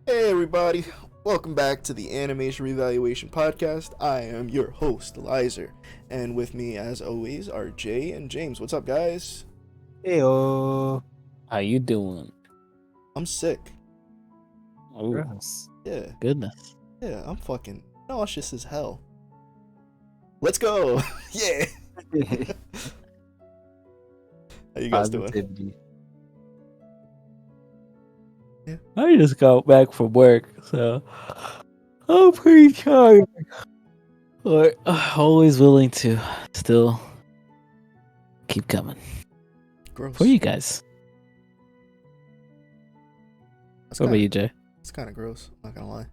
Hey everybody, welcome back to the Animation Revaluation Podcast. I am your host, Lizer, and with me as always are Jay and James. What's up, guys? Heyo. How you doing? I'm sick. Oh, Gross. Yeah, goodness. I'm fucking nauseous as hell. Let's go! Yeah! How you guys doing? Positivity. I just got back from work, so I'm pretty tired. But always willing to still keep coming Gross. for you guys. That's What about kinda, you, Jay? it's kind of gross, I'm not gonna lie.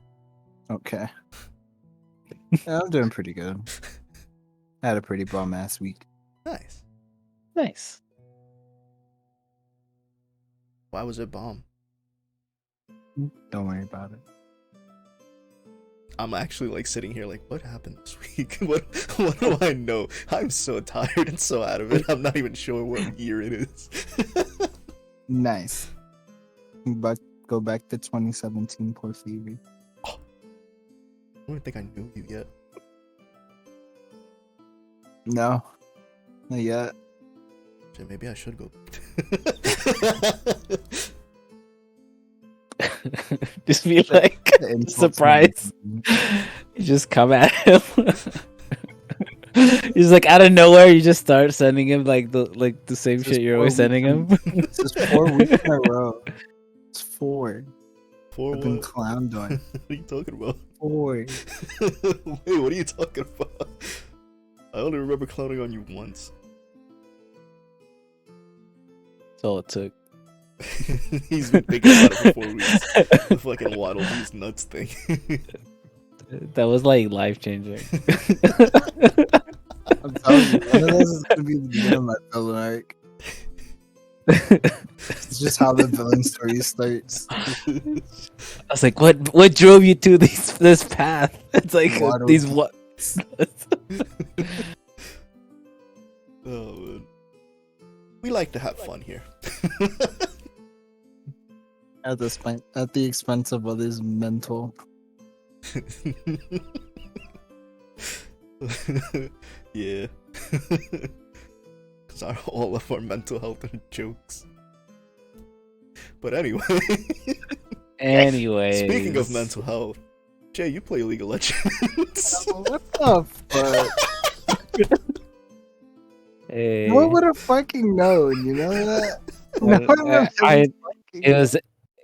Okay. Yeah, I'm doing pretty good. I had a pretty bum ass week. Nice. Nice. Why was it bomb? Don't worry about it. I'm actually like sitting here like, what happened this week? What do I know? I'm so tired and so out of it. I'm not even sure what year it is. Nice. But go back to 2017, poor Phoebe. I don't even think I knew you yet. No. Not yet. Shit, maybe I should go. Just be like surprised. You just come at him. He's like out of nowhere. You just start sending him like the same This shit is you're always 4 sending him. This is 4 weeks in a row. It's 4. For I've been what? clowned on. What are you talking about? 4. Wait, what are you talking about? I only remember clowning on you once. That's all it took. He's been thinking about it for 4 weeks. The fucking waddle these nuts thing. That was like life changing. I'm telling you, one of those is gonna be the beginning of my villain arc. It's just how the villain story starts. I was like, what drove you to this path? It's like Waddle. these what? Oh man. We like to have fun here. At the expense of others' mental. Yeah. Because all of our mental health are jokes. But anyway. Anyways. Speaking of mental health, Jay, you play League of Legends. What the fuck? Hey. No one would have fucking known, you know that? No one would have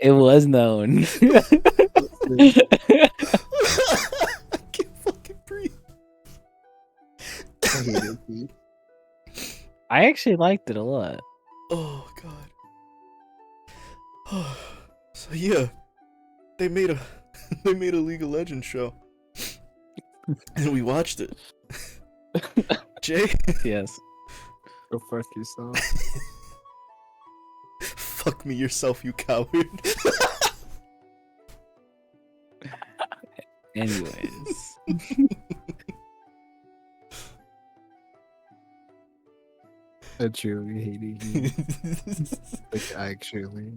It was known. I can't fucking breathe. I hate it, dude. I actually liked it a lot. Oh god. So yeah, they made a League of Legends show. and we watched it. Jay, Yes. Go fuck yourself. fuck me yourself, you coward. Anyways. I truly hated you. Like, actually.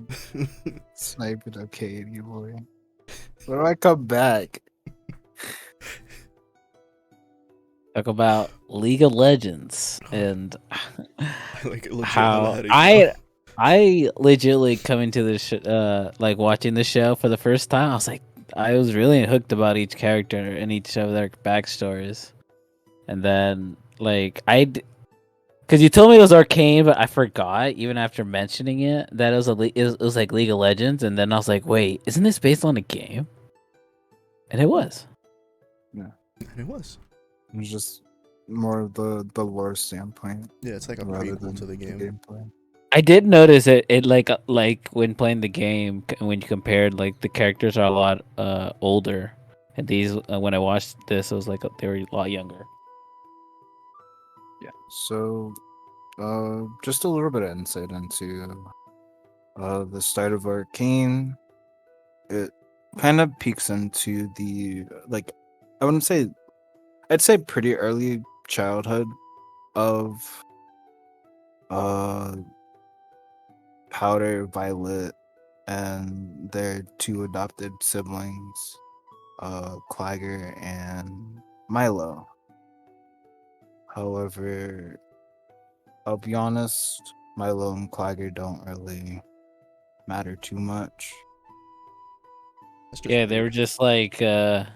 Snipe it, okay, you boy. When do I come back? Talk about League of Legends and I like it legit how ahead of you. I legitly coming to this like watching the show for the first time. I was really hooked about each character and each of their backstories, and then like because you told me it was Arcane, but I forgot even after mentioning it that it was like League of Legends, and then I was like, wait, isn't this based on a game? And it was. And it was. It was just more of the lore standpoint. Yeah, it's like a rather prequel than to the game. gameplay. I did notice it like when playing the game when you compared like the characters are a lot older, and these when I watched this it was like they were a lot younger. Yeah. So, just a little bit of insight into the start of Arcane. It kind of peeks into the like, I wouldn't say, I'd say pretty early childhood of uh Powder, Violet, and their two adopted siblings, Clagger and Milo. However, I'll be honest, Milo and Clagger don't really matter too much. That's just Yeah, they weird. were just like They're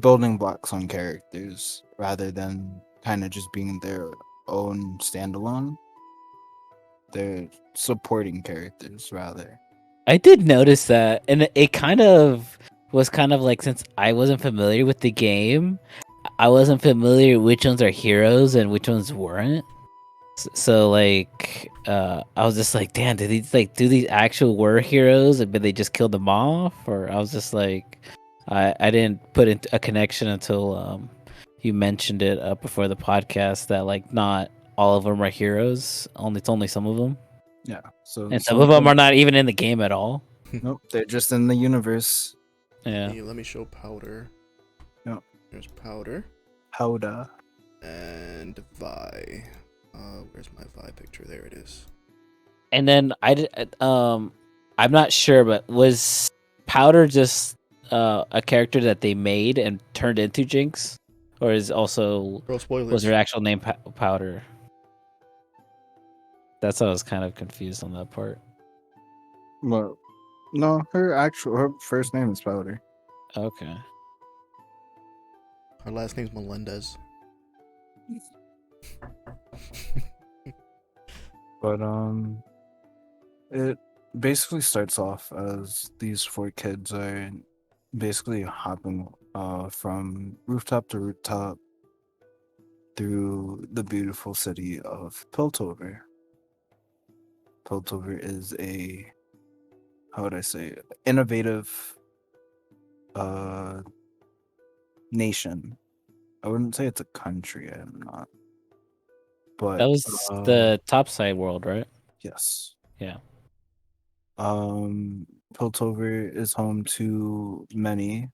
building blocks on characters rather than kind of just being their own standalone. They're supporting characters rather. I did notice that, and it kind of was kind of like since I wasn't familiar with the game, I wasn't familiar which ones are heroes and which ones weren't. So like, I was just like, damn, do these actual were heroes, but they just killed them off? Or I was just like, I didn't put a connection until you mentioned it before the podcast that like not all of them are heroes. It's only some of them, Yeah. So and some some of of them are them, not even in the game at all. nope, they're just in the universe. Yeah. Hey, let me show Powder. Yep. There's Powder Powder. and Vi. Where's my Vi picture? There it is. And then I'm not sure, but was Powder just a character that they made and turned into Jinx, or is also Bro, spoilers. was her actual name Powder? That's why I was kind of confused on that part. Well, no, her first name is Powder. Okay. Her last name's Melendez. But it basically starts off as these four kids are basically hopping from rooftop to rooftop through the beautiful city of Piltover. Piltover is a, how would I say, innovative nation. I wouldn't say it's a country, I'm not. But That was the topside world, right? yes. Yeah. Piltover is home to many,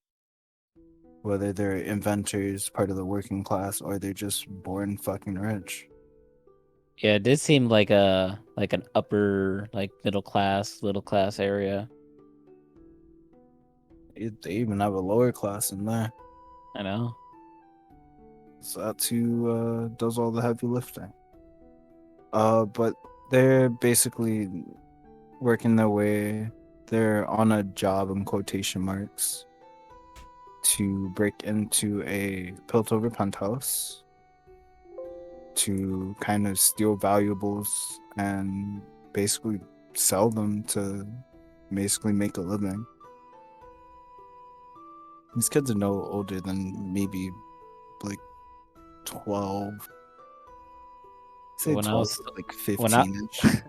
whether they're inventors, part of the working class, or they're just born fucking rich. Yeah, it did seem like an upper like middle class area. They even have a lower class in there. I know. So that's who does all the heavy lifting. But they're basically working their way. They're on a job in quotation marks to break into a Piltover penthouse to kind of steal valuables and basically sell them to basically make a living. These kids are no older than maybe like 12. Say When I 12 was to like when I 15-ish.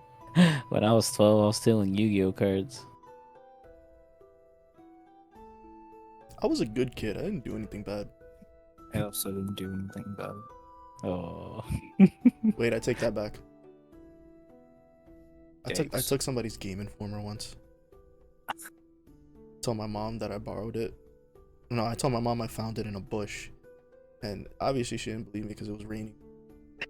when I was 12, I was stealing Yu-Gi-Oh cards. I was a good kid. I didn't do anything bad. I also didn't do anything bad. Oh. Wait, I take that back. I Yikes. took somebody's Game Informer once. Told my mom that I borrowed it. No, I told my mom I found it in a bush, and obviously she didn't believe me because it was raining.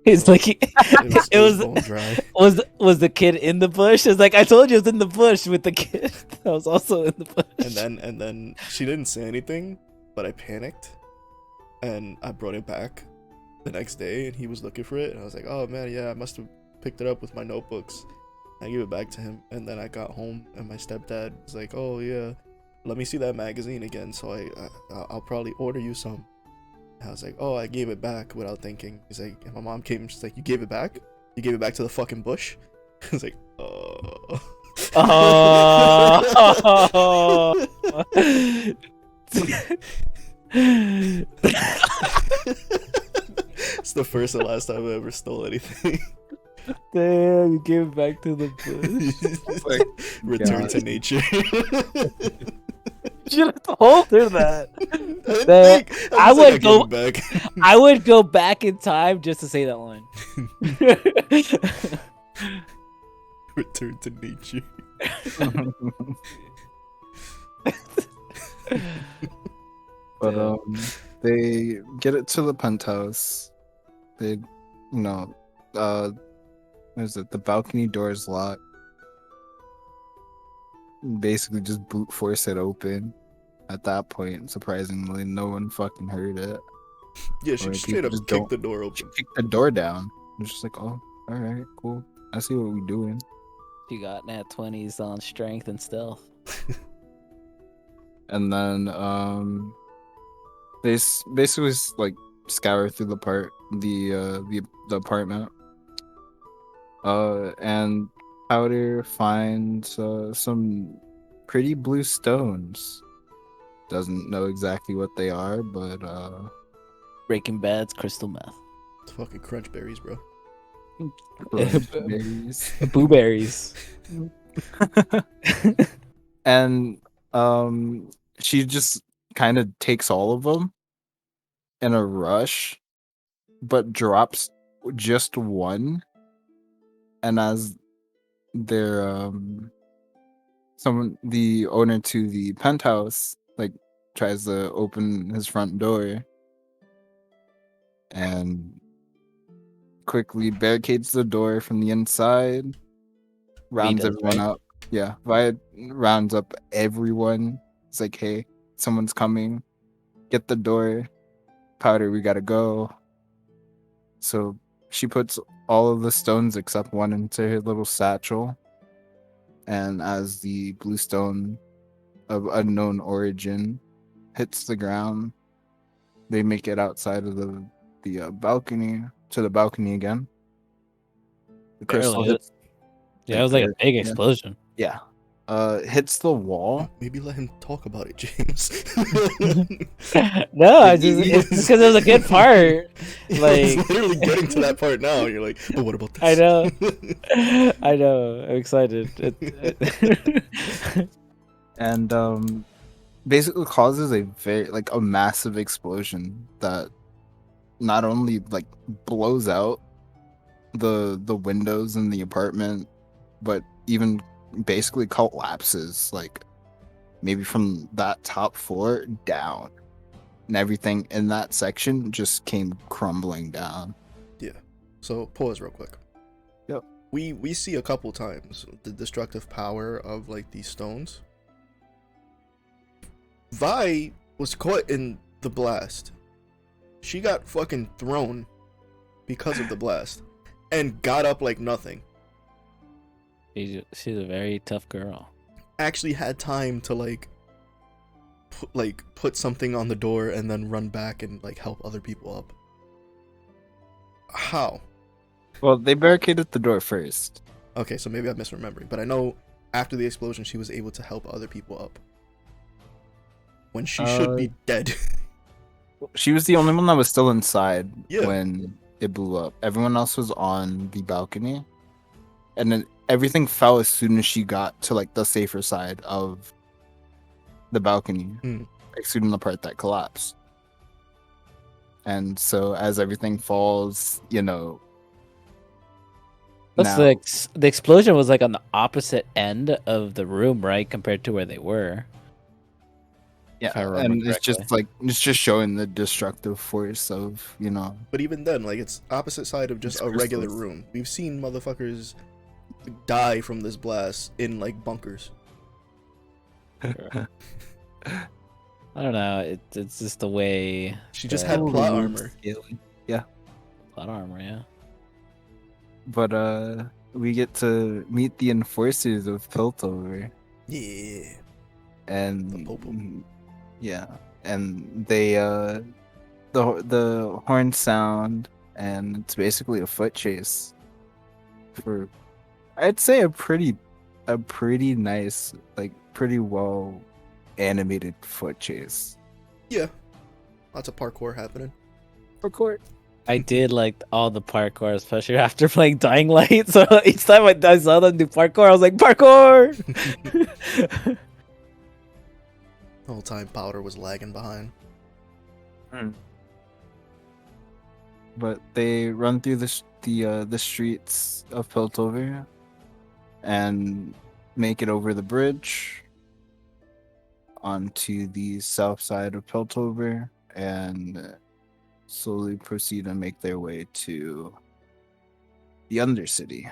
It's So like it was bone dry. was the kid in the bush? It's like I told you, it was in the bush with the kid. I was also in the bush. And then she didn't say anything, but I panicked, and I brought it back the next day, and he was looking for it, and I was like, oh man, yeah, I must have picked it up with my notebooks. I gave it back to him, and then I got home, and my stepdad was like, oh yeah, let me see that magazine again, so I'll probably order you some. And I was like, oh, I gave it back without thinking. He's like, and my mom came, she's like, you gave it back? You gave it back to the fucking bush? I was like, oh. Oh. It's the first and last time I ever stole anything. Damn, you gave it back to the bush. Like, Return God. to nature. You should have told her that. I would go go. back. I would go back in time just to say that line. Return to nature. But they get it to the penthouse. They, what is it? The balcony door is locked. Basically, just brute force it open. At that point, surprisingly, no one fucking heard it. Yeah, she Or straight people up just kicked don't- the door She open. kicked the door down. It's just like, oh, all right, cool. I see what we're doing. She got nat 20s on strength and stealth. And then they basically like scour through the apartment. And Powder finds some pretty blue stones. Doesn't know exactly what they are, but Breaking Bad's crystal meth. It's fucking crunch berries, bro. berries. Blueberries. And she just kind of takes all of them in a rush, but drops just one. And as their the owner to the penthouse like tries to open his front door and quickly barricades the door from the inside, rounds does, everyone right? up. Yeah, Vi rounds up everyone. It's like, hey, someone's coming. Get the door. Powder, we gotta go. So she puts all of the stones except one into her little satchel. And as the blue stone of unknown origin hits the ground, they make it outside of the balcony to the balcony again. The crystal Barely. hits. Yeah, it was like a big Yeah. explosion. Yeah. Hits the wall. Maybe let him talk about it, James. No, it's just because it was a good part. I Like, was literally getting to that part now. And you're like, but what about this? I know. I know. I'm excited. And basically causes a massive explosion that not only like blows out the windows in the apartment, but even basically collapses like maybe from that top floor down, and everything in that section just came crumbling down. Yeah. So pause real quick. Yep. We see a couple times the destructive power of like these stones. Vi was caught in the blast. She got fucking thrown because of the blast and got up like nothing. She's a very tough girl. Actually had time to put something on the door and then run back and like help other people up. How? Well, they barricaded the door first. Okay, so maybe I'm misremembering, but I know after the explosion she was able to help other people up. When she should be dead. She was the only one that was still inside Yeah. when it blew up. Everyone else was on the balcony. And then everything fell as soon as she got to like the safer side of the balcony. excluding the part that collapsed. And so as everything falls, Plus, now the explosion was like on the opposite end of the room, right, compared to where they were. yeah, If I remember and correctly. it's just showing the destructive force of But even then, like, it's opposite side of just these a regular crystals. room. We've seen motherfuckers die from this blast in like bunkers. I don't know. It's just the way She just that had Totally plot weird armor. scaling. Yeah, plot armor, yeah. but we get to meet the enforcers of Piltover, Yeah. and Popo. yeah, and they the horn sound, and it's basically a foot chase for, I'd say, a pretty nice, like pretty well animated foot chase. Yeah. Lots of parkour happening. For court. I did like all the parkour, especially after playing Dying Light. So each time I saw them do parkour, I was like, parkour! The whole time Powder was lagging behind. But they run through the streets of Piltover and make it over the bridge onto the south side of Piltover and slowly proceed and make their way to the Undercity.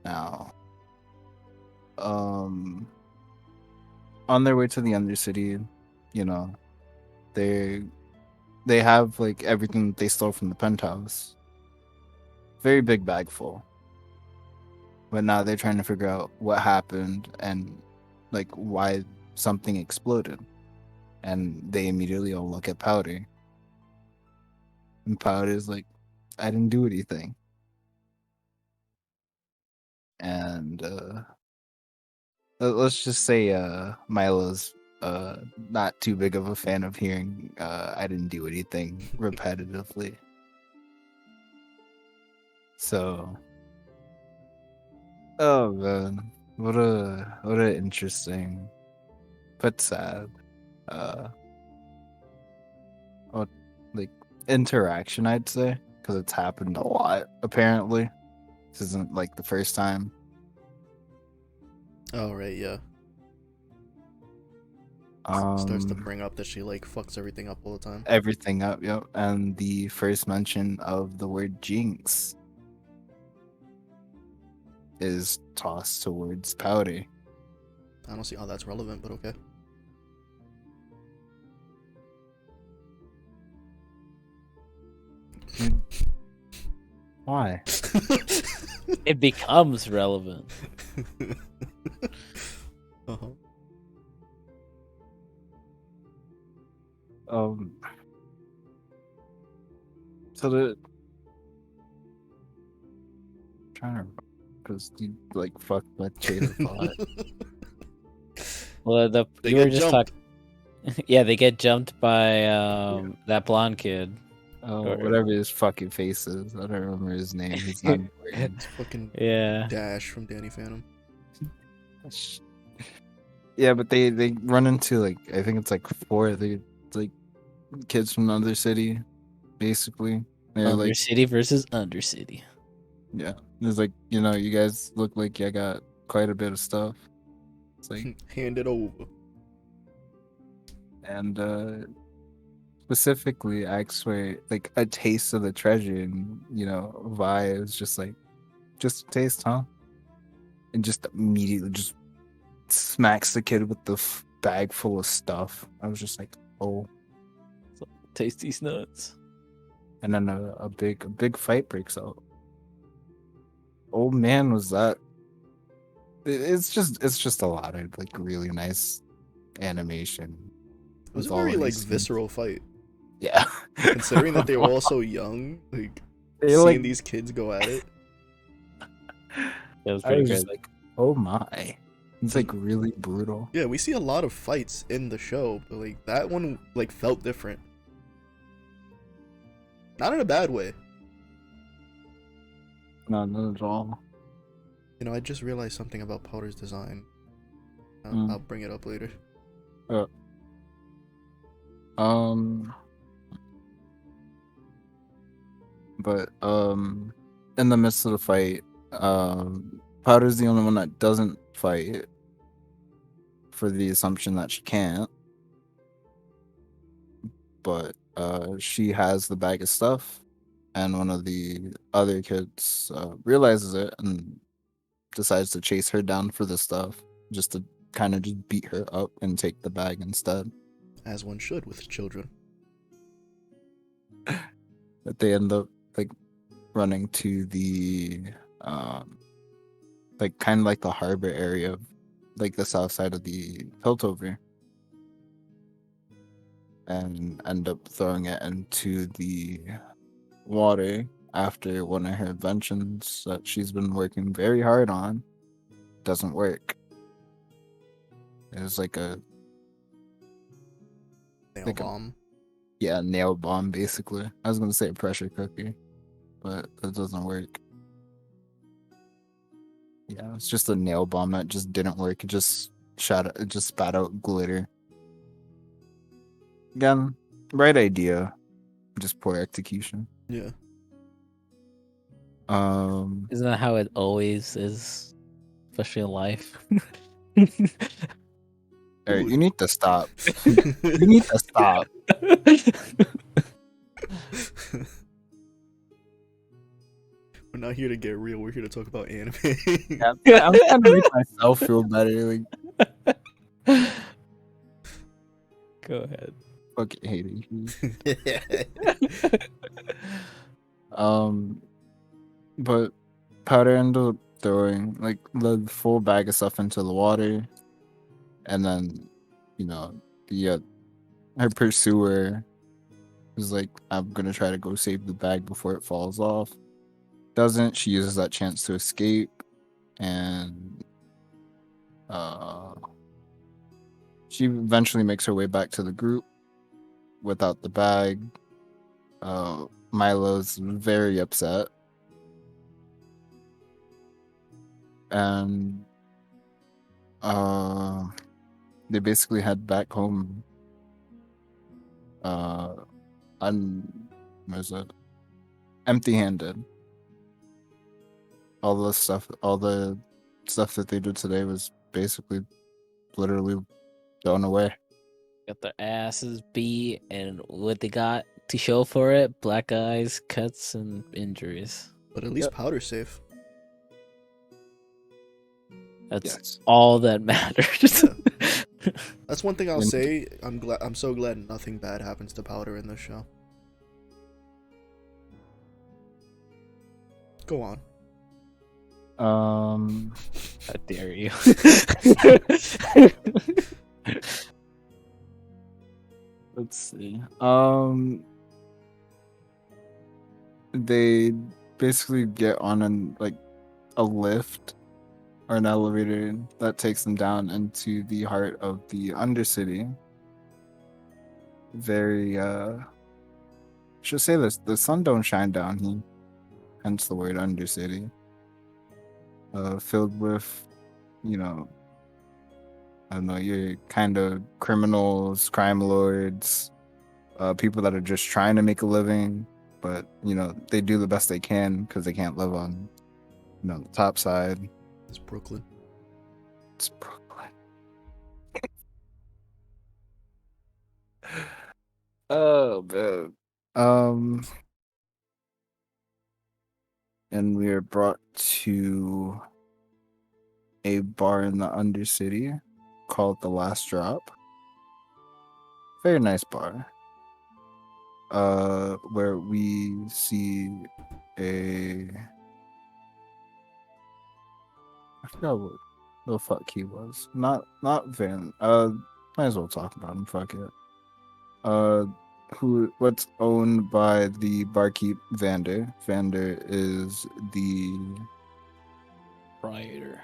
Now, on their way to the Undercity, they have like everything that they stole from the penthouse. Very big bag full. But now they're trying to figure out what happened and like why something exploded. And they immediately all look at Powder. And Powder's like, I didn't do anything. And let's just say Milo's not too big of a fan of hearing I didn't do anything repetitively. So, oh man, what a interesting but sad what, like, interaction, I'd say, because it's happened a lot apparently. This isn't like the first time. Oh, right, yeah. Starts to bring up that she, like, fucks everything up all the time. Everything up, yep. And the first mention of the word jinx is tossed towards Powder. I don't see how that's relevant, but okay. Why? It becomes relevant. Uh-huh. So the trying to, because you like fucked my chain of thought. Well, They you were get just jumped. talking. Yeah, they get jumped by that blonde kid. Oh, whatever his fucking face is. I don't remember his name. He's not important. It's fucking Yeah. Dash from Danny Phantom. Yeah, but they run into, like, I think it's like four of the like kids from another city, basically. They're like, Undercity versus Undercity. yeah, it's like, you guys look like you got quite a bit of stuff. It's like, Hand it over. and specifically, I swear, like a taste of the treasure, and Vi is just like, just a taste, huh? And just immediately just smacks the kid with the bag full of stuff. I was just like, oh. Taste these nuts. And then a big fight breaks out. Oh man, was that? It's just a lot of like really nice animation. It was a with all very, of like, these things. visceral fight. Yeah. Considering that they were all so young, like, They, seeing like, these kids go at it. It was I pretty was good. just like, oh my. It's like really brutal. Yeah, we see a lot of fights in the show, but, like, that one, like, felt different. Not in a bad way. No, not at all. I just realized something about Powder's design. I'll bring it up later. Uh, um, but in the midst of the fight, Powder's the only one that doesn't fight for the assumption that she can't. But she has the bag of stuff, and one of the other kids realizes it and decides to chase her down for the stuff, just to kind of just beat her up and take the bag instead. As one should with children. But they end up like running to the like kind of like the harbor area, like the south side of the Piltover, and end up throwing it into the water after one of her inventions that she's been working very hard on doesn't work. It was like a Nail bomb. nail bomb basically. I was gonna say a pressure cooker, but that doesn't work. Yeah, it's just a nail bomb that just didn't work. It just spat out glitter. Again, right idea, just poor execution. Yeah. Isn't that how it always is, especially in life? Alright, you need to stop. You need to stop. We're not here to get real. We're here to talk about anime. Yeah, I'm trying to make myself feel better. Like, Go ahead. fucking hating you. But Powder ended up throwing like the full bag of stuff into the water, and then, the her pursuer was like, "I'm gonna try to go save the bag before it falls off." Doesn't. She uses that chance to escape, and she eventually makes her way back to the group without the bag. Milo's very upset, and they basically head back home. Was it empty-handed? All the stuff that they did today was basically literally thrown away. Got their asses beat, and what they got to show for it: black eyes, cuts, and injuries. But at least Powder's safe. That's Yes. all that matters. That's one thing I'll say. I'm so glad nothing bad happens to Powder in this show. Go on. How dare you? Let's see. They basically get on a lift or an elevator that takes them down into the heart of the Undercity. Very should say this: the sun don't shine down here, hence the word Undercity. Filled with, I don't know, your kind of criminals, crime lords, people that are just trying to make a living, but they do the best they can because they can't live on, the top side. It's Brooklyn. It's Brooklyn. Oh man. And we are brought to a bar in the Undercity called The Last Drop. Very nice bar. Where we see I forgot what the fuck he was. Not Van. Might as well talk about him. Fuck it. What's owned by the barkeep Vander. Vander is the Proprietor.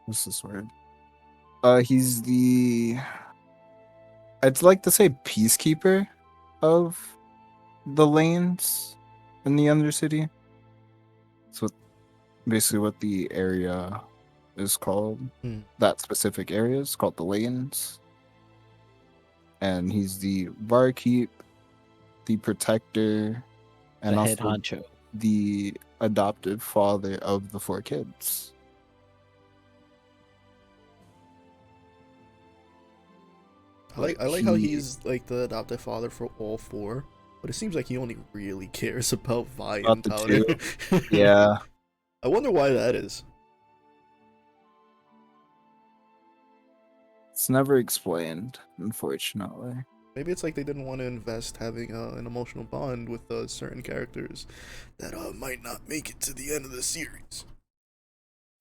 What's this word? He's the, I'd like to say, peacekeeper of the lanes in the Undercity. So basically what the area is called. Hmm. That specific area is called the Lanes. And he's the barkeep, the protector, and The head also honcho. the adoptive father of the 4 kids. I like how he's like the adoptive father for all 4, but it seems like he only really cares about Vi About and the Powder. 2. Yeah. I wonder why that is. It's never explained, unfortunately. Maybe it's like they didn't want to invest having an emotional bond with certain characters that might not make it to the end of the series.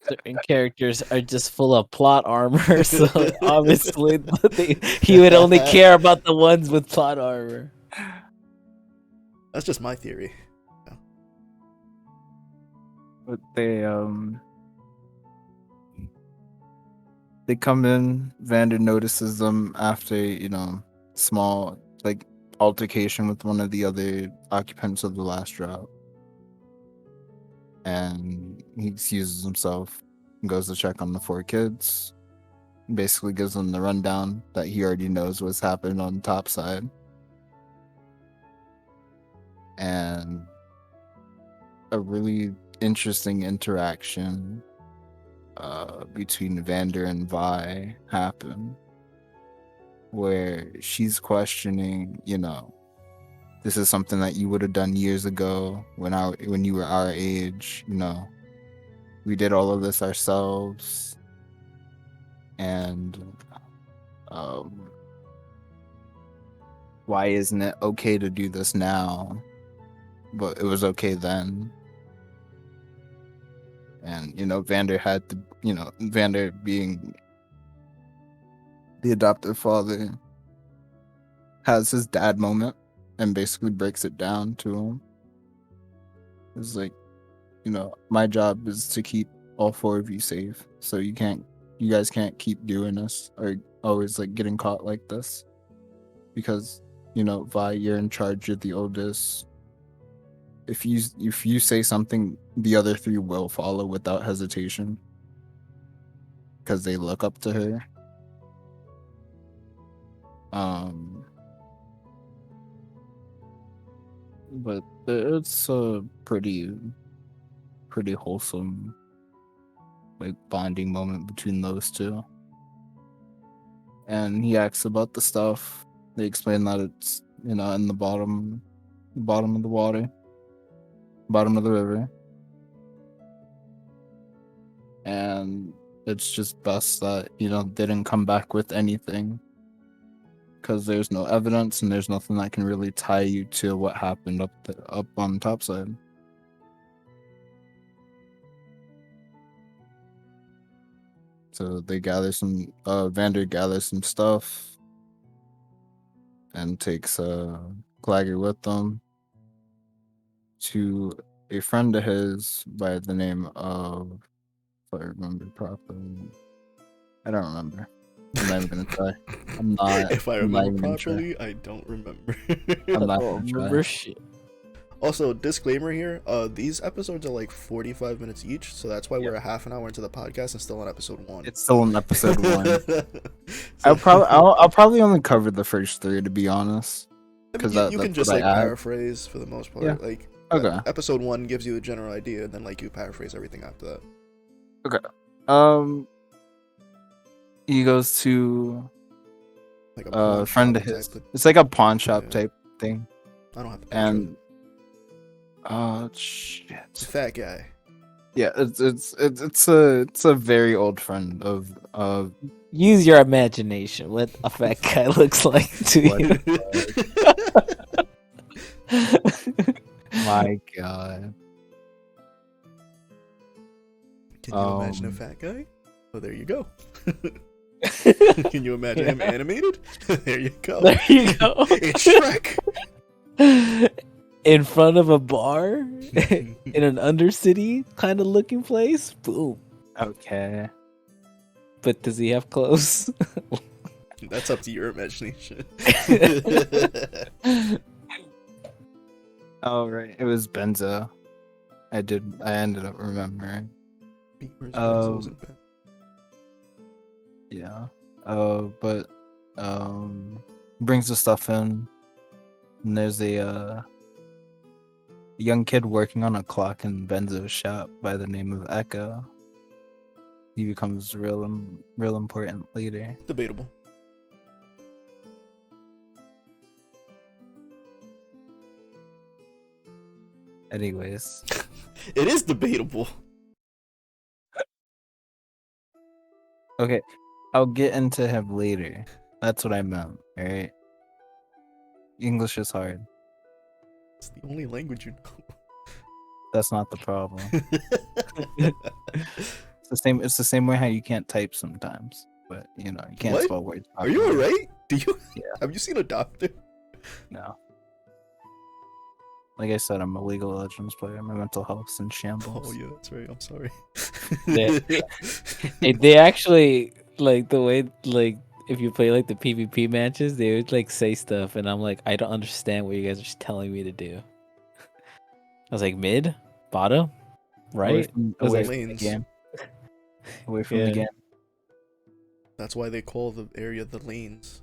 Certain characters are just full of plot armor, so obviously he would only care about the ones with plot armor. That's just my theory. But they come in, Vander notices them after, small like altercation with one of the other occupants of the last drop. And he excuses himself and goes to check on the 4 kids. Basically gives them the rundown that he already knows what's happened on top side. And a really interesting interaction between Vander and Vi happen, where she's questioning, this is something that you would have done years ago when you were our age. We did all of this ourselves, and why isn't it okay to do this now, but it was okay then? And Vander had to, Vander being the adoptive father has his dad moment and basically breaks it down to him. It's like, my job is to keep all 4 of you safe, so you guys can't keep doing this or always like getting caught like this, because Vi, you're in charge, you're the oldest. If you say something, the other 3 will follow without hesitation because they look up to her. But it's a pretty wholesome like bonding moment between those 2. And he asks about the stuff. They explain that it's in the bottom of the water, bottom of the river, and it's just best that they didn't come back with anything, because there's no evidence and there's nothing that can really tie you to what happened up on the top side. So they gather some Vander gathers some stuff and takes Clagger with them to a friend of his by the name of, if I remember properly, I don't remember. I'm not even gonna try. I'm not. If I I'm not remember even gonna try. properly, I don't remember. I'm I not don't gonna remember try. shit. Also, disclaimer here, these episodes are like 45 minutes each, so that's why Yep. we're a half an hour into the podcast and still on episode 1. It's still in episode 1. So- I'll probably only cover the first 3, to be honest. I mean, 'Cause you that's can what just I like add. paraphrase for the most part. Yeah. Like, Okay. episode 1 gives you the general idea, and then like you paraphrase everything after that. He goes to Like a a pawn friend of shop his. type of- It's like a pawn shop Yeah. type thing. I don't have the picture. And It's a shit. fat guy. Yeah, it's a very old friend of Use your imagination. What a fat guy looks like to What? you. My God. Can you imagine a fat guy? Well, there you go. Can you imagine him animated? There you go. There you go. It's Shrek. In front of a bar in an Undercity kind of looking place. Boom. Okay. But does he have clothes? That's up to your imagination. Oh right, it was Benzo. I ended up remembering. Where's Um, Benzo's in bed? Yeah. But brings the stuff in, and there's a young kid working on a clock in Benzo's shop by the name of Echo. He becomes real important later. Debatable. Anyways, It is debatable. okay, I'll get into him later. That's what I meant. All right. English is hard. It's the only language you know. That's not the problem. It's the same. It's the same way how you can't type sometimes, but you can't What? spell words. Are you properly. alright? Do you? Yeah. Have you seen a doctor? No. Like I said, I'm a League of Legends player. My mental health's in shambles. Oh yeah, that's right. I'm sorry. They actually like the way if you play like the PvP matches, they would like say stuff, and I'm like, I don't understand what you guys are just telling me to do. I was like, mid, bottom, Away right? from, I was away like, from the lanes. game. Away from the Yeah. game. That's why they call the area the lanes.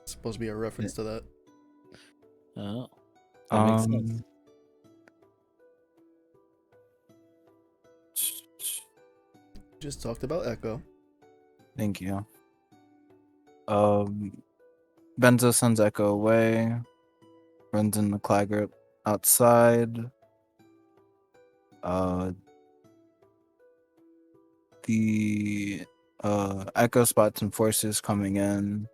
It's supposed to be a reference to that. oh, that makes sense. Just talked about Echo. Thank you. Benzo sends Echo away. Runs in the Clagger outside. The Echo spots and forces coming in,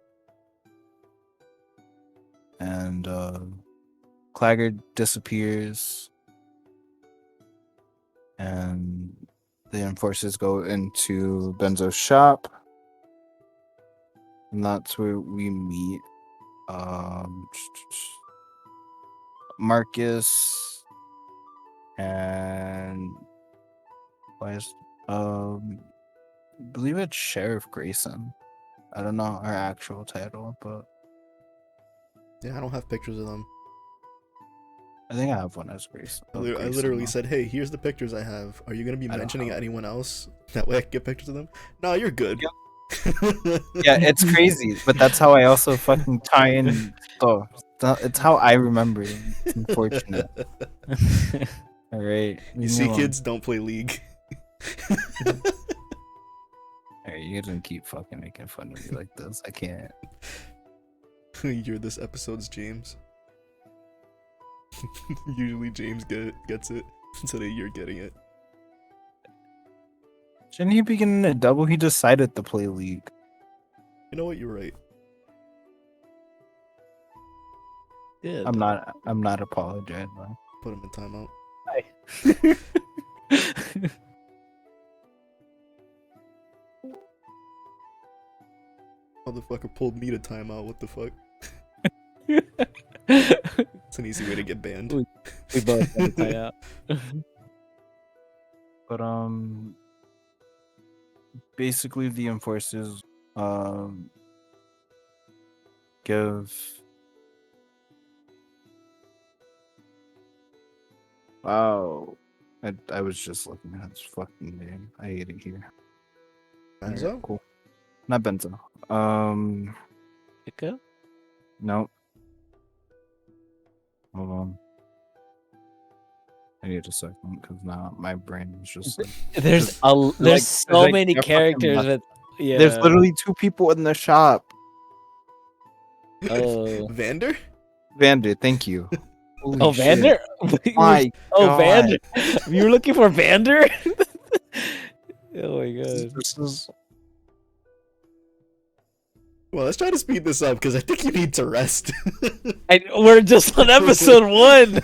and Clagger disappears, and the enforcers go into Benzo's shop, and that's where we meet Marcus and I believe it's Sheriff Grayson. I don't know her actual title, but Yeah, I don't have pictures of them. I think I have one as Grayson. I Grayson, literally though. said, "Hey, here's the pictures I have. Are you gonna be I don't mentioning have- anyone else? That way I can get pictures of them." No, you're good. Yeah, it's crazy, but that's how I also fucking tie in stuff. It's how I remember it. It's unfortunate. All right, You see, kids don't play League. All right, you guys keep fucking making fun of me like this. I can't. You're this episode's James. Usually James gets it. Today you're getting it. Shouldn't he be getting a double? He decided to play League. You know what? You're right. Yeah, I'm not apologizing. Put him in timeout. Motherfucker pulled me to timeout. What the fuck? It's an easy way to get banned. We both had to tie out. But basically the enforcers give wow. I was just looking at his fucking name. I hate it here. Alright, Benzo? cool. Not Benzo. Echo? Nope. Hold on. I need a second because now my brain is just like There's like- so like many they're fucking characters nuts. with yeah. There's literally 2 people in the shop. Oh. Vander? Vander, thank you. Holy Oh, shit. Vander? My Oh, God. Vander. You were looking for Vander? Oh my god. This is Well, let's try to speed this up because I think you need to rest. We're just on episode 1.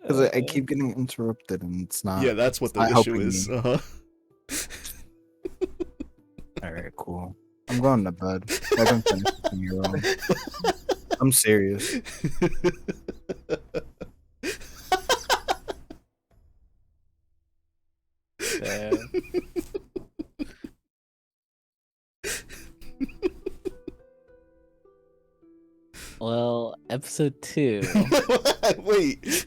because I keep getting interrupted and it's not. Yeah, that's what the not issue helping is. me. All right, cool. I'm going to bed. I can finish this in your own. I'm serious. Well, episode 2. Wait.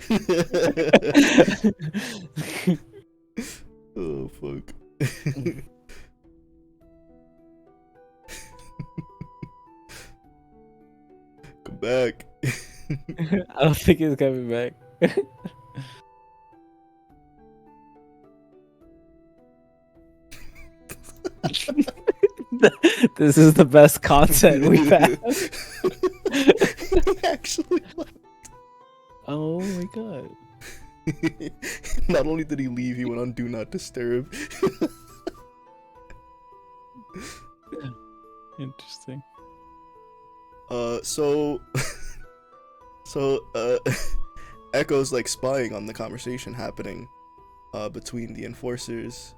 Oh fuck. back. I don't think he's coming back. This is the best content we've had. He actually left. Oh my god. Not only did he leave, he went on Do Not Disturb. Interesting. So Echo's like spying on the conversation happening between the enforcers,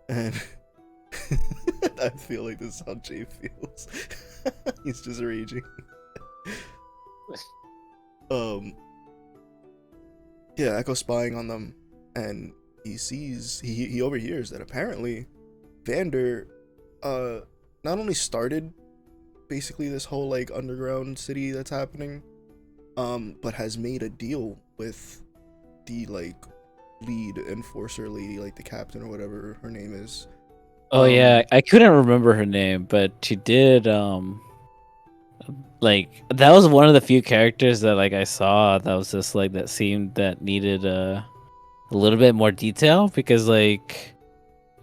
and I feel like this is how Jay feels. He's just raging. Yeah, Echo's spying on them, and he overhears that apparently Vander not only started basically this whole like underground city that's happening, but has made a deal with the like lead enforcer lady, like the captain or whatever her name is. Oh yeah, I couldn't remember her name, but she did like that was one of the few characters that like I saw that was just like that seemed that needed a little bit more detail, because like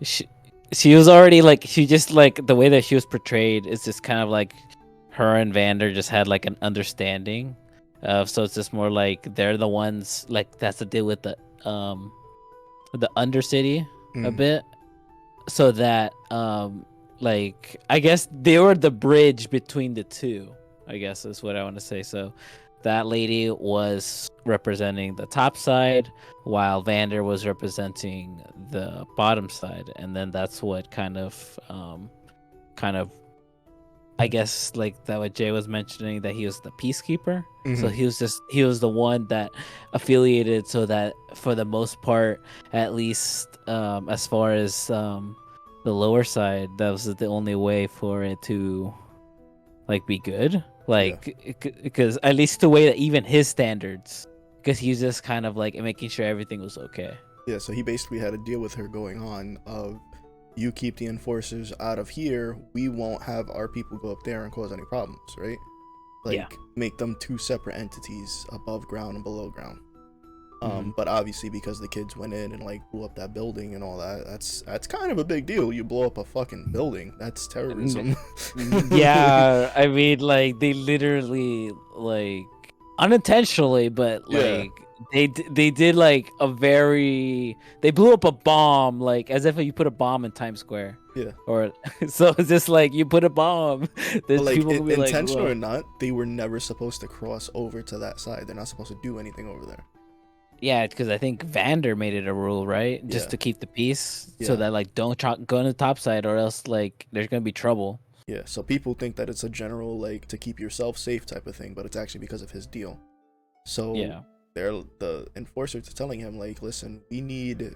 she was already like, she just like the way that she was portrayed is just kind of like her and Vander just had like an understanding of, so it's just more like they're the ones, like that's the deal with the Undercity a bit, so that like I guess they were the bridge between the two, I guess is what I want to say. So that lady was representing the top side while Vander was representing the bottom side, and then that's what kind of I guess like that what Jay was mentioning, that he was the peacekeeper. So he was the one that affiliated, so that for the most part, at least as far as the lower side, that was the only way for it to like be good, like because at least the way that even his standards, because he's just kind of like making sure everything was okay. Yeah, so he basically had a deal with her going on of, you keep the enforcers out of here, we won't have our people go up there and cause any problems, right? Like, make them two separate entities, above ground and below ground. But obviously because the kids went in and like blew up that building and all that, that's kind of a big deal. You blow up a fucking building, that's terrorism. Yeah, I mean, like they literally like unintentionally, but like they did like a very, they blew up a bomb like as if you put a bomb in Times Square. Yeah. Or so it's just like you put a bomb. Then Like, people will be intentional like, or not, they were never supposed to cross over to that side. They're not supposed to do anything over there. yeah, because I think Vander made it a rule, right? Just to keep the peace, so that like don't go on the top side, or else like there's gonna be trouble. Yeah, so people think that it's a general like to keep yourself safe type of thing, but it's actually because of his deal. So the enforcers are telling him like, listen, we need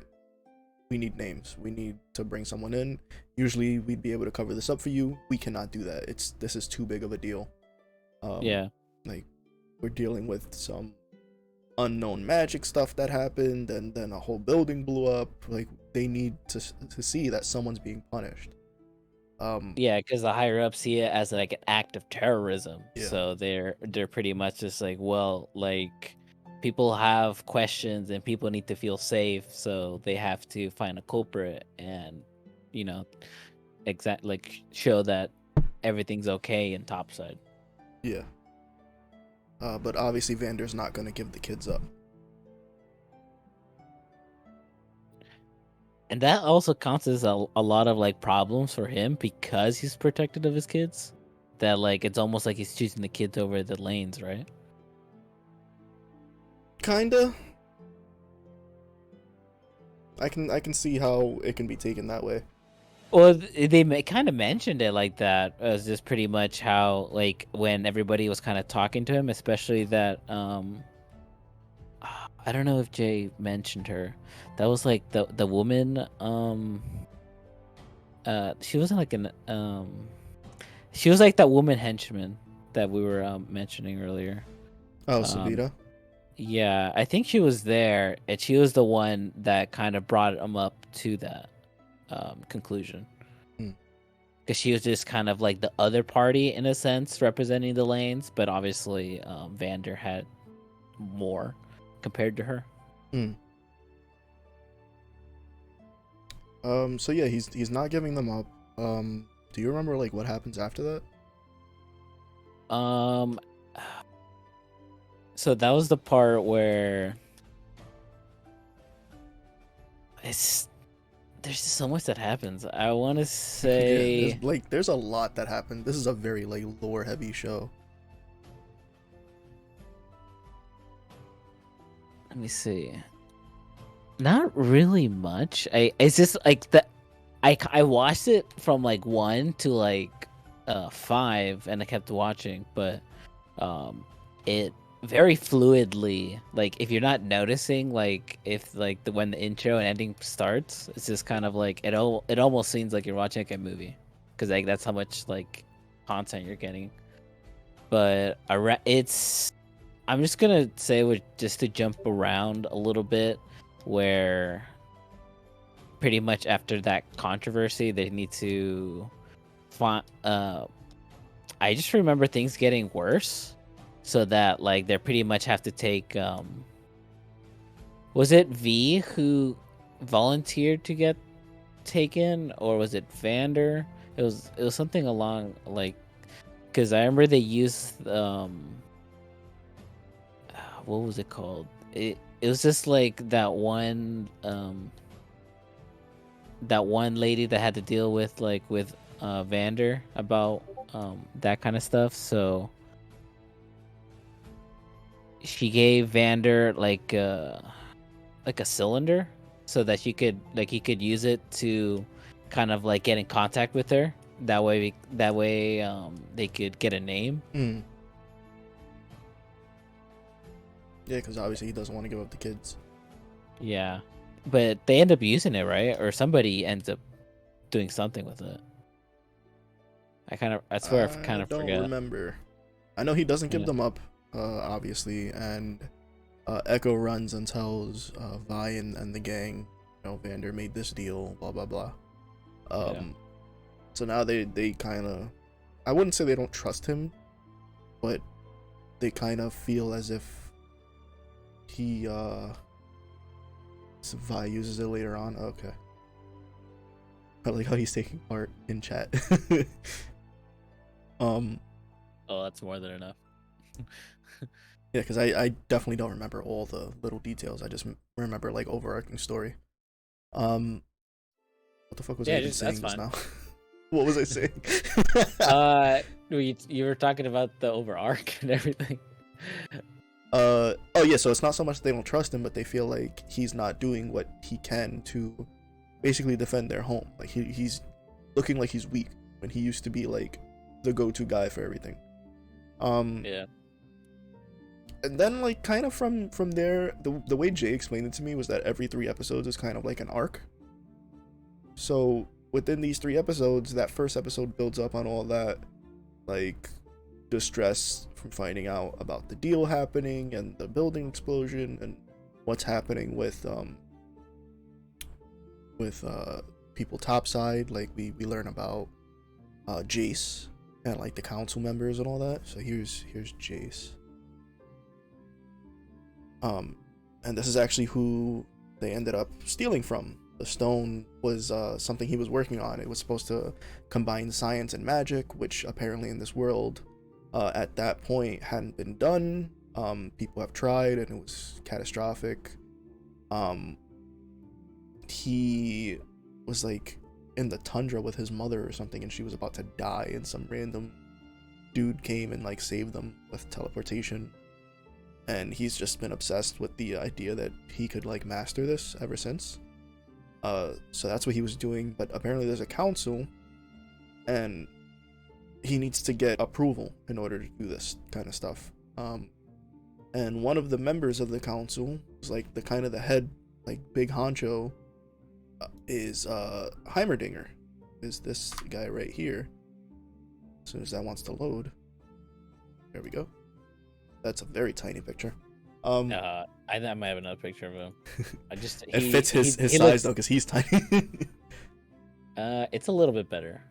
names. We need to bring someone in. Usually we'd be able to cover this up for you. We cannot do that. This is too big of a deal. Like, we're dealing with some unknown magic stuff that happened, and then a whole building blew up. Like, they need to see that someone's being punished. Yeah, because the higher ups see it as like an act of terrorism. So they're pretty much just like, well, like people have questions and people need to feel safe, so they have to find a culprit and like show that everything's okay in topside. Yeah. But obviously Vander's not gonna give the kids up. And that also causes a lot of like problems for him, because he's protected of his kids. That like it's almost like he's choosing the kids over the lanes, right? Kinda. I can see how it can be taken that way. Well, they kind of mentioned it like that. It was just pretty much how like when everybody was kind of talking to him, especially that I don't know if Jay mentioned her. That was like the woman. She wasn't like an She was like that woman henchman that we were mentioning earlier. Oh, Savita. Yeah, I think she was there, and she was the one that kind of brought him up to that conclusion. because she was just kind of like the other party in a sense, representing the lanes. But obviously, Vander had more compared to her. Hmm. So yeah, he's not giving them up. Do you remember like what happens after that? So that was the part where there's just so much that happens. I want to Yeah, say there's a lot that happened. This is a very like lore heavy show. let me see. Not really much. It's just like I watched it from like 1 to like 5 and I kept watching, but it very fluidly, like if you're not noticing, like if like when the intro and ending starts, it's just kind of like it almost seems like you're watching like a movie, because like that's how much like content you're getting. But it's I'm just gonna say, with just to jump around a little bit, where pretty much after that controversy they need to find I just remember things getting worse, so that like they pretty much have to take was it V who volunteered to get taken, or was it Vander? It was something along like, because I remember they used what was it called? It was just like that one lady that had to deal with like with Vander about that kind of stuff. So she gave Vander like a cylinder, so that she could like he could use it to kind of like get in contact with her. That way they could get a name. Hmm. Yeah, because obviously he doesn't want to give up the kids. Yeah, but they end up using it, right? Or somebody ends up doing something with it. I swear I kind I of don't forget. remember. I know he doesn't give Yeah. them up, obviously, and Echo runs and tells Vi and the gang, Vander made this deal, blah blah blah. Yeah. So now they kind of, I wouldn't say they don't trust him, but they kind of feel as if he so Vi uses it later on. Okay, I like how he's taking part in chat. um Oh, that's more than enough. yeah, because I definitely don't remember all the little details. I just remember like overarching story. Um, what the fuck was I Yeah, even that's saying just fine. now? What was I saying? You were talking about the over arc and everything. Oh yeah, so it's not so much they don't trust him, but they feel like he's not doing what he can to basically defend their home. Like he's looking like he's weak when he used to be like the go-to guy for everything. Yeah. And then like kind of from there, the way Jay explained it to me was that every 3 episodes is kind of like an arc. So within these 3 episodes, that first episode builds up on all that like distress from finding out about the deal happening and the building explosion and what's happening with people topside. Like we learn about Jace and like the council members and all that. So here's Jace. And this is actually who they ended up stealing from. The stone was something he was working on. It was supposed to combine science and magic, which apparently in this world at that point hadn't been done. People have tried and it was catastrophic. He was like in the tundra with his mother or something, and she was about to die, and some random dude came and like saved them with teleportation. And he's just been obsessed with the idea that he could like master this ever since. So that's what he was doing, but apparently there's a council and he needs to get approval in order to do this kind of stuff. And one of the members of the council is like the kind of the head, like big honcho, is Heimerdinger, is this guy right here. As soon as that wants to load, there we go. That's a very tiny picture. I might have another picture of him. It fits his he size looks, though, because he's tiny. it's a little bit better.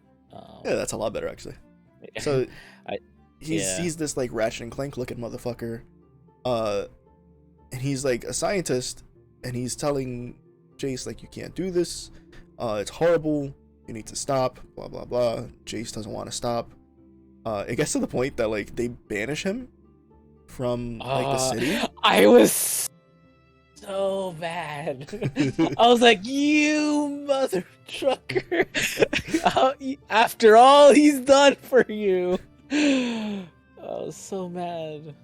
Yeah, that's a lot better actually. So I he's yeah. this like Ratchet and Clank looking motherfucker, and he's like a scientist, and he's telling Jace like, you can't do this, it's horrible, you need to stop, blah blah blah. Jace doesn't want to stop. It gets to the point that like they banish him from like the city. I was so bad. I was like, you mother trucker. After all he's done for you. I was so mad.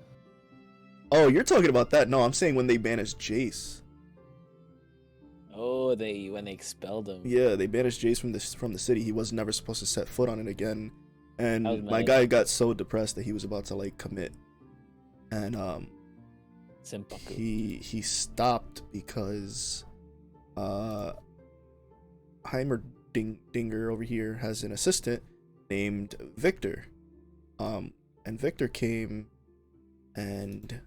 Oh, you're talking about that? No, I'm saying when they banished Jace. Oh, when they expelled him. Yeah, they banished Jace from the city. He was never supposed to set foot on it again. And my mad. guy got so depressed that he was about to like commit. And Senpaku. he stopped because Heimerdinger over here has an assistant named Victor. And Victor came and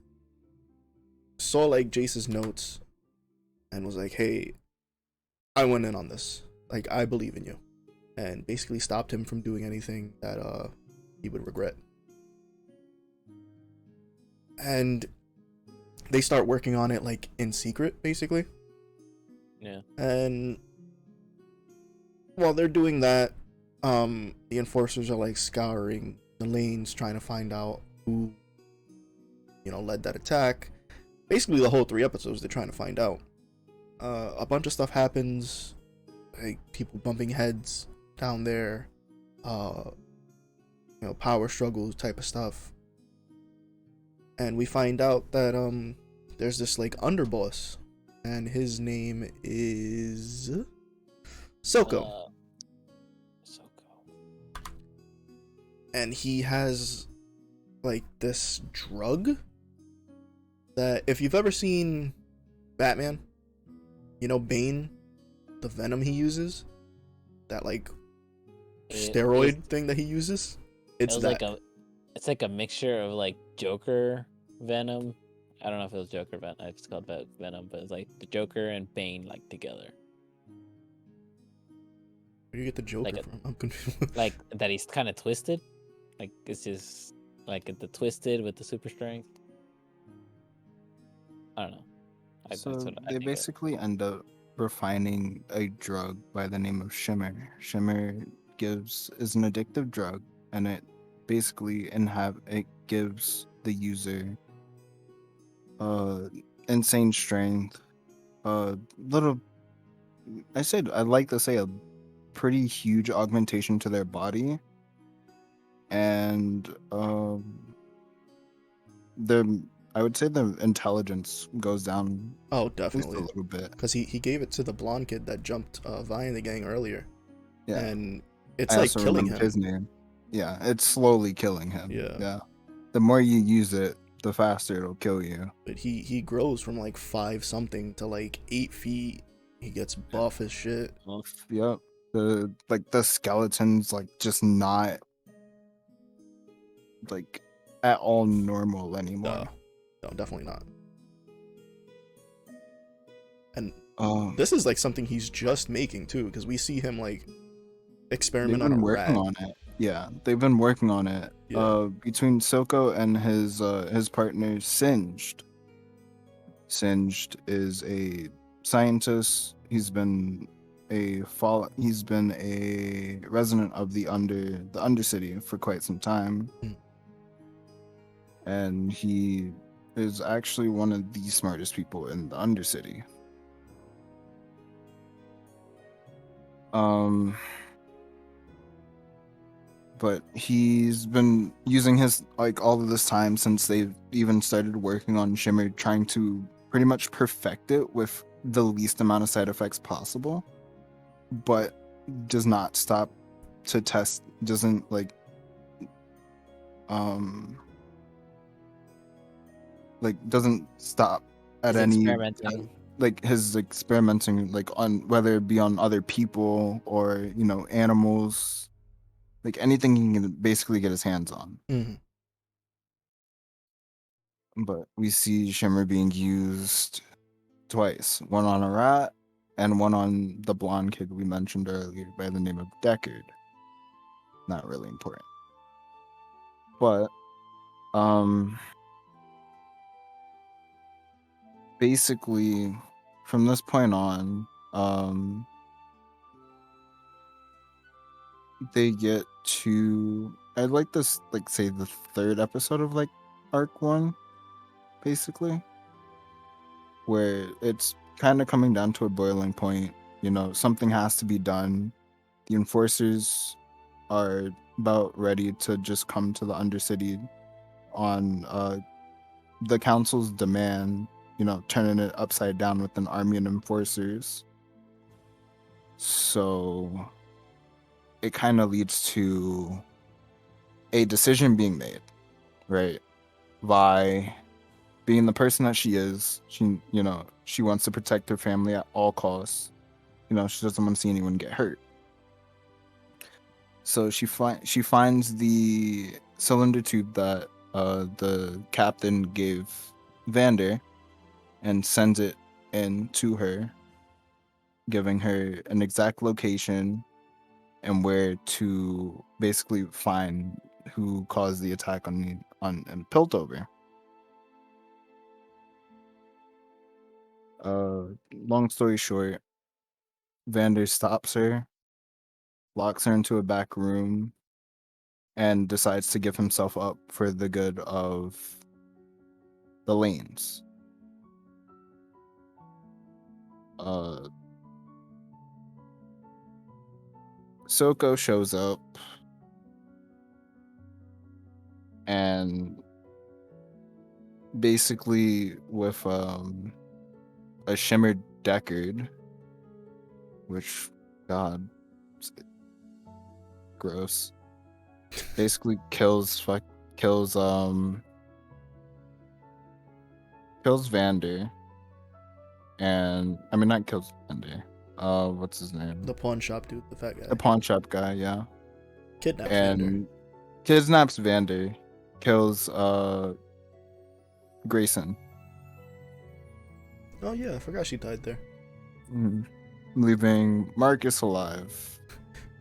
saw like Jace's notes and was like, hey, I went in on this. Like, I believe in you. And basically stopped him from doing anything that he would regret. And they start working on it like in secret, basically. Yeah. And while they're doing that, the enforcers are like scouring the lanes, trying to find out who, led that attack. Basically, the whole 3 episodes, they're trying to find out. A bunch of stuff happens, like people bumping heads down there, power struggles type of stuff. And we find out that there's this like underboss, and his name is Soko. And he has like this drug that, if you've ever seen Batman, Bane, the venom he uses, that like steroid thing that he uses, it's that. It's like a mixture of like Joker Venom. I don't know if it was Joker Venom. It's called Venom, but it's like the Joker and Bane like together. Where do you get the Joker from? I'm confused. Like that he's kind of twisted. Like it's just like the twisted with the super strength. I don't know. So they basically end up refining a drug by the name of Shimmer. Shimmer is an addictive drug, and it basically it gives the user insane strength, I'd like to say a pretty huge augmentation to their body, and I would say the intelligence goes down. Oh, definitely. At least a little bit. Because he gave it to the blonde kid that jumped Vi in the gang earlier. Yeah. And it's like killing him. His name. Yeah, it's slowly killing him. Yeah. Yeah. The more you use it, the faster it'll kill you. But he grows from like 5 something to like 8 feet. He gets buff as shit. Yep. The skeleton's like just not like at all normal anymore. No, definitely not. And this is like something he's just making too, because we see him like experiment on a rat. On it. Yeah, they've been working on it. Yeah. Between Soko and his partner Singed. Singed is a scientist. He's been a resident of the Undercity for quite some time. And he is actually one of the smartest people in the Undercity. But he's been using his all of this time since they've even started working on Shimmer, trying to pretty much perfect it with the least amount of side effects possible, but does not stop to test. Doesn't doesn't stop at any experimenting. His experimenting on whether it be on other people or animals, anything he can basically get his hands on. Mm-hmm. But we see Shimmer being used twice, one on a rat, and one on the blonde kid we mentioned earlier by the name of Deckard. not really important. But basically from this point on, they get to, I'd like this, like, say the third episode of like arc 1, basically, where it's kind of coming down to a boiling point. You know, something has to be done. The enforcers are about ready to just come to the Undercity on the council's demand, you know, turning it upside down with an army of enforcers. So it kind of leads to a decision being made, right? Vi, being the person that she is, she, you know, she wants to protect her family at all costs. You know, she doesn't want to see anyone get hurt. So she finds the cylinder tube that the captain gave Vander and sends it in to her, giving her an exact location and where to basically find who caused the attack on Piltover. Long story short, Vander stops her, locks her into a back room, and decides to give himself up for the good of the lanes. Soko shows up and basically with a shimmered Deckard, which, God, gross. Basically kills Vander, and I mean not kills Vander. What's his name? The pawn shop dude, the fat guy. The pawn shop guy, yeah. Kidnaps And Vander. kidnaps Vander, kills Grayson. Oh yeah, I forgot she died there. Leaving Marcus alive.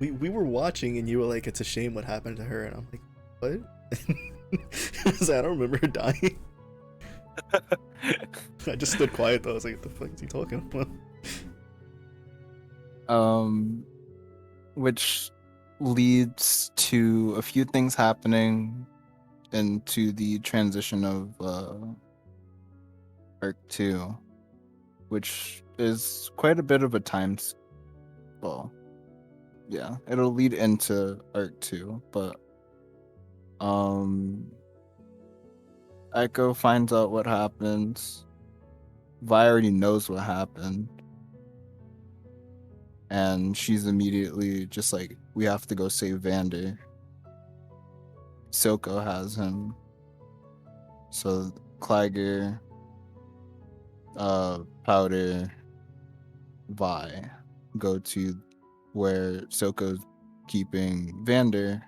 We were watching and you were like, it's a shame what happened to her, and I'm like, what? I don't remember her dying. I just stood quiet though. I was like, what the fuck is he talking about? Which leads to a few things happening into the transition of Arc 2, which is quite a bit of a time. Well, yeah, it'll lead into Arc 2, but Echo finds out what happens. Vi already knows what happened, and she's immediately just like, we have to go save Vander. Silco has him, so Clagger, Powder, Vi go to where Silco's keeping Vander,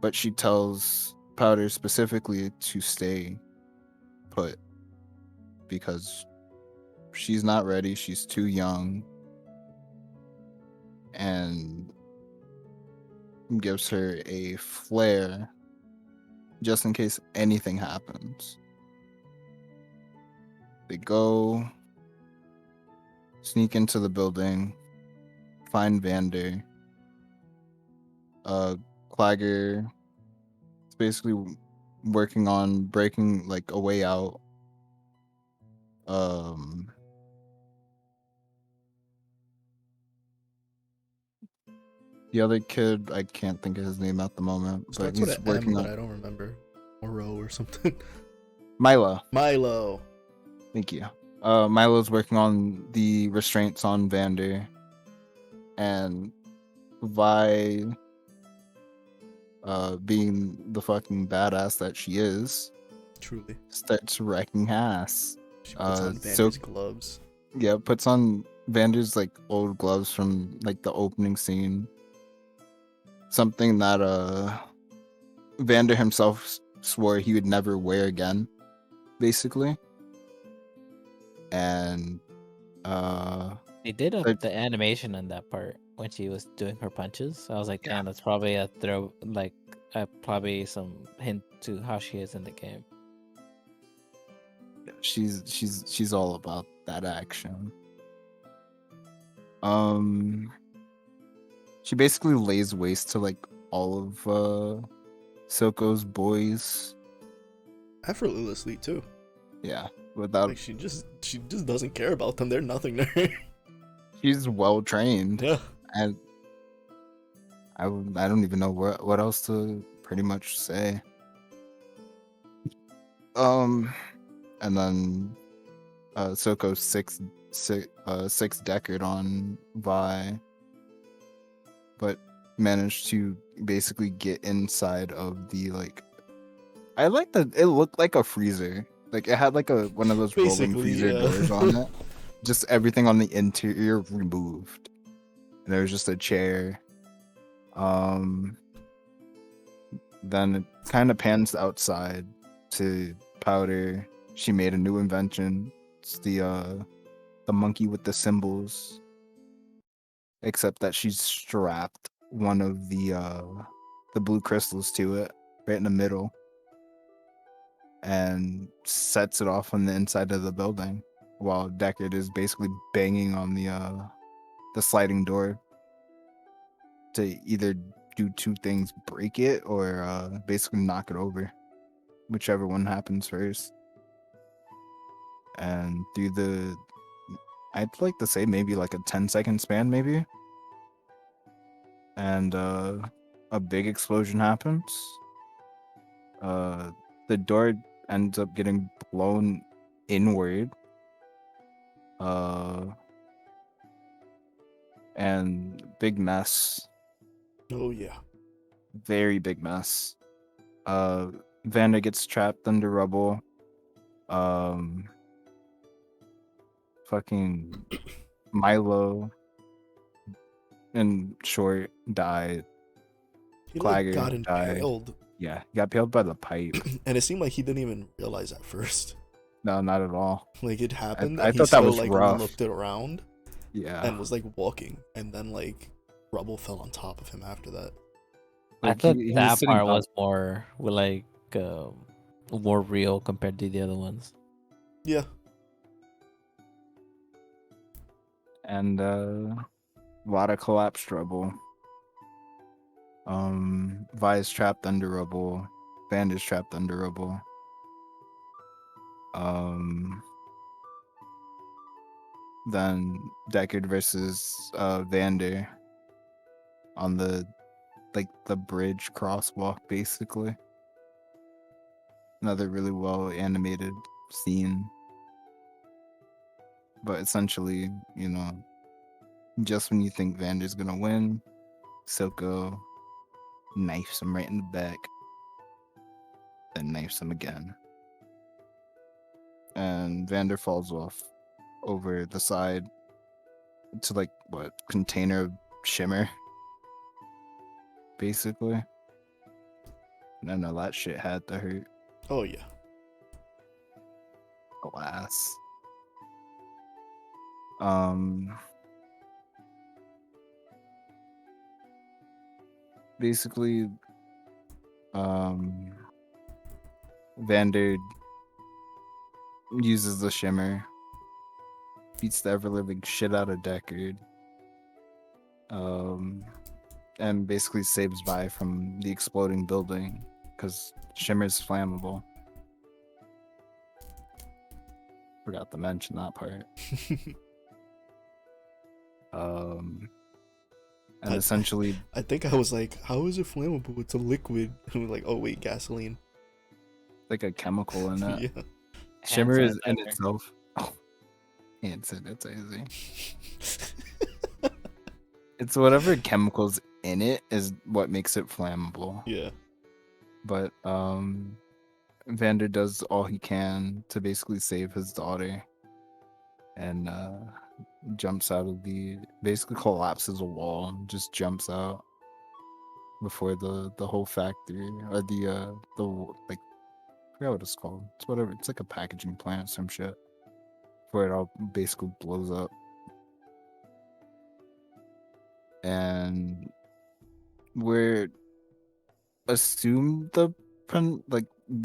but she tells Powder specifically to stay put because she's not ready, she's too young, and gives her a flare just in case anything happens. They go, sneak into the building, find Vander. Clagger is basically working on breaking like a way out. The other kid, I can't think of his name at the moment, but Starts he's with an working M, on but I don't remember. Moro or something. Milo. Thank you. Milo's working on the restraints on Vander, and Vi, being the fucking badass that she is, Truly. starts wrecking ass. She puts on Vander's So gloves. yeah, puts on Vander's like old gloves from like the opening scene. Something that Vander himself swore he would never wear again, basically. And they did up the animation on that part. when she was doing her punches. I was like, Yeah. damn, that's probably a throw, like probably some hint to how she is in the game. She's all about that action. She basically lays waste to like all of Soko's boys. Effortlessly too. Yeah, without Like she just doesn't care about them. They're nothing to her. she's well trained. Yeah. And I don't even know what else to pretty much say. And then Soko's sixth Deckard on Vi, but managed to basically get inside of the like. I like that it looked like a freezer. Like it had like one of those rolling Basically, freezer yeah. doors on it. Just everything on the interior removed. And there was just a chair. Then it kind of pans outside to Powder. She made a new invention. It's the monkey with the symbols. Except that she's strapped one of the blue crystals to it, right in the middle, and sets it off on the inside of the building, while Deckard is basically banging on the sliding door to either do two things: break it or basically knock it over, whichever one happens first. And through I'd like to say maybe like a 10-second span, maybe. And a big explosion happens. The door ends up getting blown inward. And big mess. Oh yeah. Very big mess. Vanda gets trapped under rubble. Fucking Milo, in short, died. He like got Clagger died. impaled, Yeah, he got impaled by the pipe. and it seemed like he didn't even realize at first. No, not at all. Like it happened, I and he thought that still was like rough. looked it around Yeah. and was like walking, and then like rubble fell on top of him after that. I Like, thought he was that sitting part up. was more real compared to the other ones. Yeah. And a lot of collapsed rubble. Vi's trapped under rubble. Vanda's trapped under rubble. Then Deckard versus Vander on the bridge crosswalk, basically. Another really well animated scene. But essentially, just when you think Vander's gonna win, Silco knifes him right in the back, then knifes him again. And Vander falls off over the side to container of shimmer, basically. And I know that shit had to hurt. Oh yeah. Alas. Basically, Vander uses the shimmer, beats the ever living shit out of Deckard, and basically saves Vi from the exploding building because shimmer's flammable. Forgot to mention that part. And essentially, I think I was like, how is it flammable? It's a liquid. And we're like, oh wait, gasoline. like a chemical in it. Yeah. Shimmer Hand is in sanitizer. itself. Oh, hand sanitizer. It's whatever chemicals in it is what makes it flammable. Yeah. But Vander does all he can to basically save his daughter, and jumps out of basically collapses a wall and just jumps out before the whole factory or the I forgot what it's called. It's whatever. It's like a packaging plant, some shit. Where it all basically blows up. and we're assumed the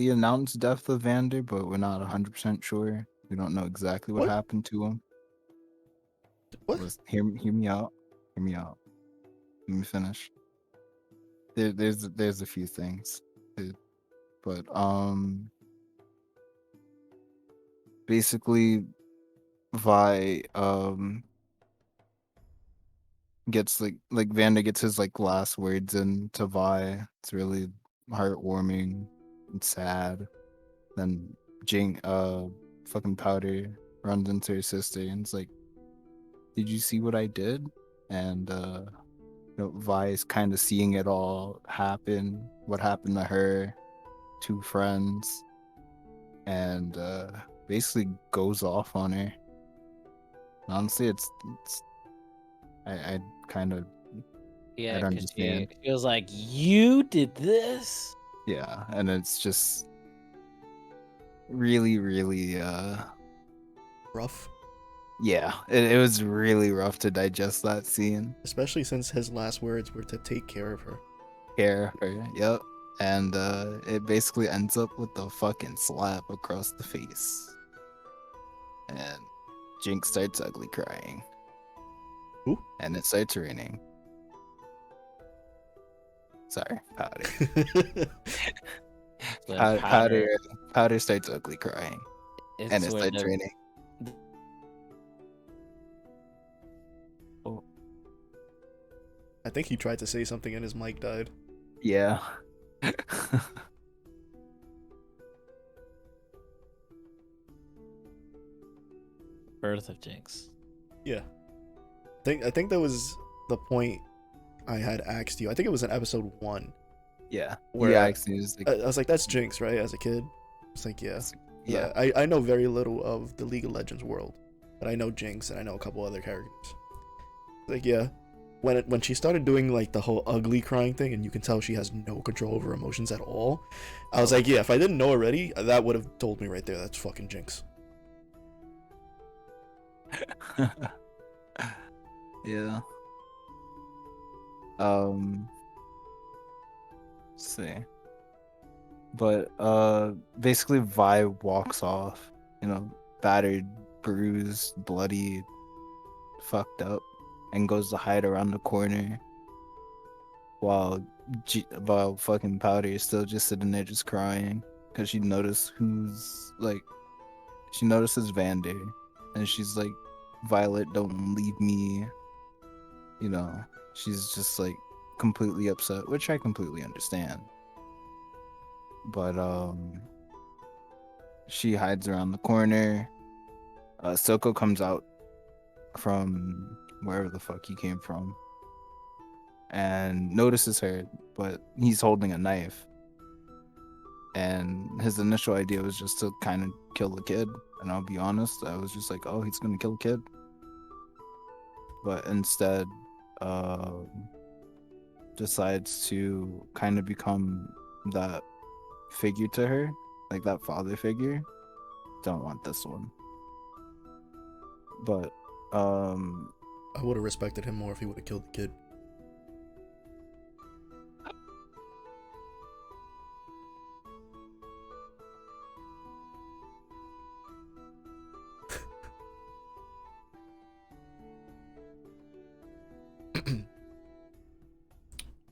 announced death of Vander, but we're not 100% sure. We don't know exactly what What? happened to him. What? Hear me out. Hear me out. Let me finish. There's a few things, but basically, Vi gets like Vanda gets his like last words into Vi. It's really heartwarming and sad. Then Jing fucking Powder runs into her sister and it's like, did you see what I did? And Vi is kind of seeing it all happen, what happened to her, two friends, and basically goes off on her. Honestly, it's I kind of Yeah, I'd because understand. she was like, "You did this." Yeah, and it's just really, really Rough. yeah, it was really rough to digest that scene. Especially since his last words were to take care of her. Care her, yep. And it basically ends up with the fucking slap across the face. And Jinx starts ugly crying. Who? And it starts raining. Sorry, Powder. When Powder starts ugly crying. it's And it where starts the raining. I think he tried to say something and his mic died. Yeah. birth of Jinx. Yeah. I think that was the point I had asked you. I think it was in episode 1. Yeah. Where Yeah, actually, it was like, I was like, that's Jinx, right? As a kid. It's like, yeah. yeah. I know very little of the League of Legends world. But I know Jinx and I know a couple other characters. Like, yeah. When she started doing like the whole ugly crying thing and you can tell she has no control over emotions at all, I was like, yeah, if I didn't know already, that would have told me right there that's fucking Jinx. Yeah. Let's see. But basically Vi walks off, battered, bruised, bloody, fucked up, and goes to hide around the corner while while fucking Powder is still just sitting there just crying because she noticed she notices Vander and she's like, Violet, don't leave me. She's just like completely upset, which I completely understand. But she hides around the corner. Soko comes out from wherever the fuck he came from and notices her, but he's holding a knife. And his initial idea was just to kind of kill the kid. And I'll be honest, I was just like, oh, he's gonna kill a kid. But instead, decides to kind of become that figure to her, like that father figure. Don't want this one. But I would have respected him more if he would have killed the kid.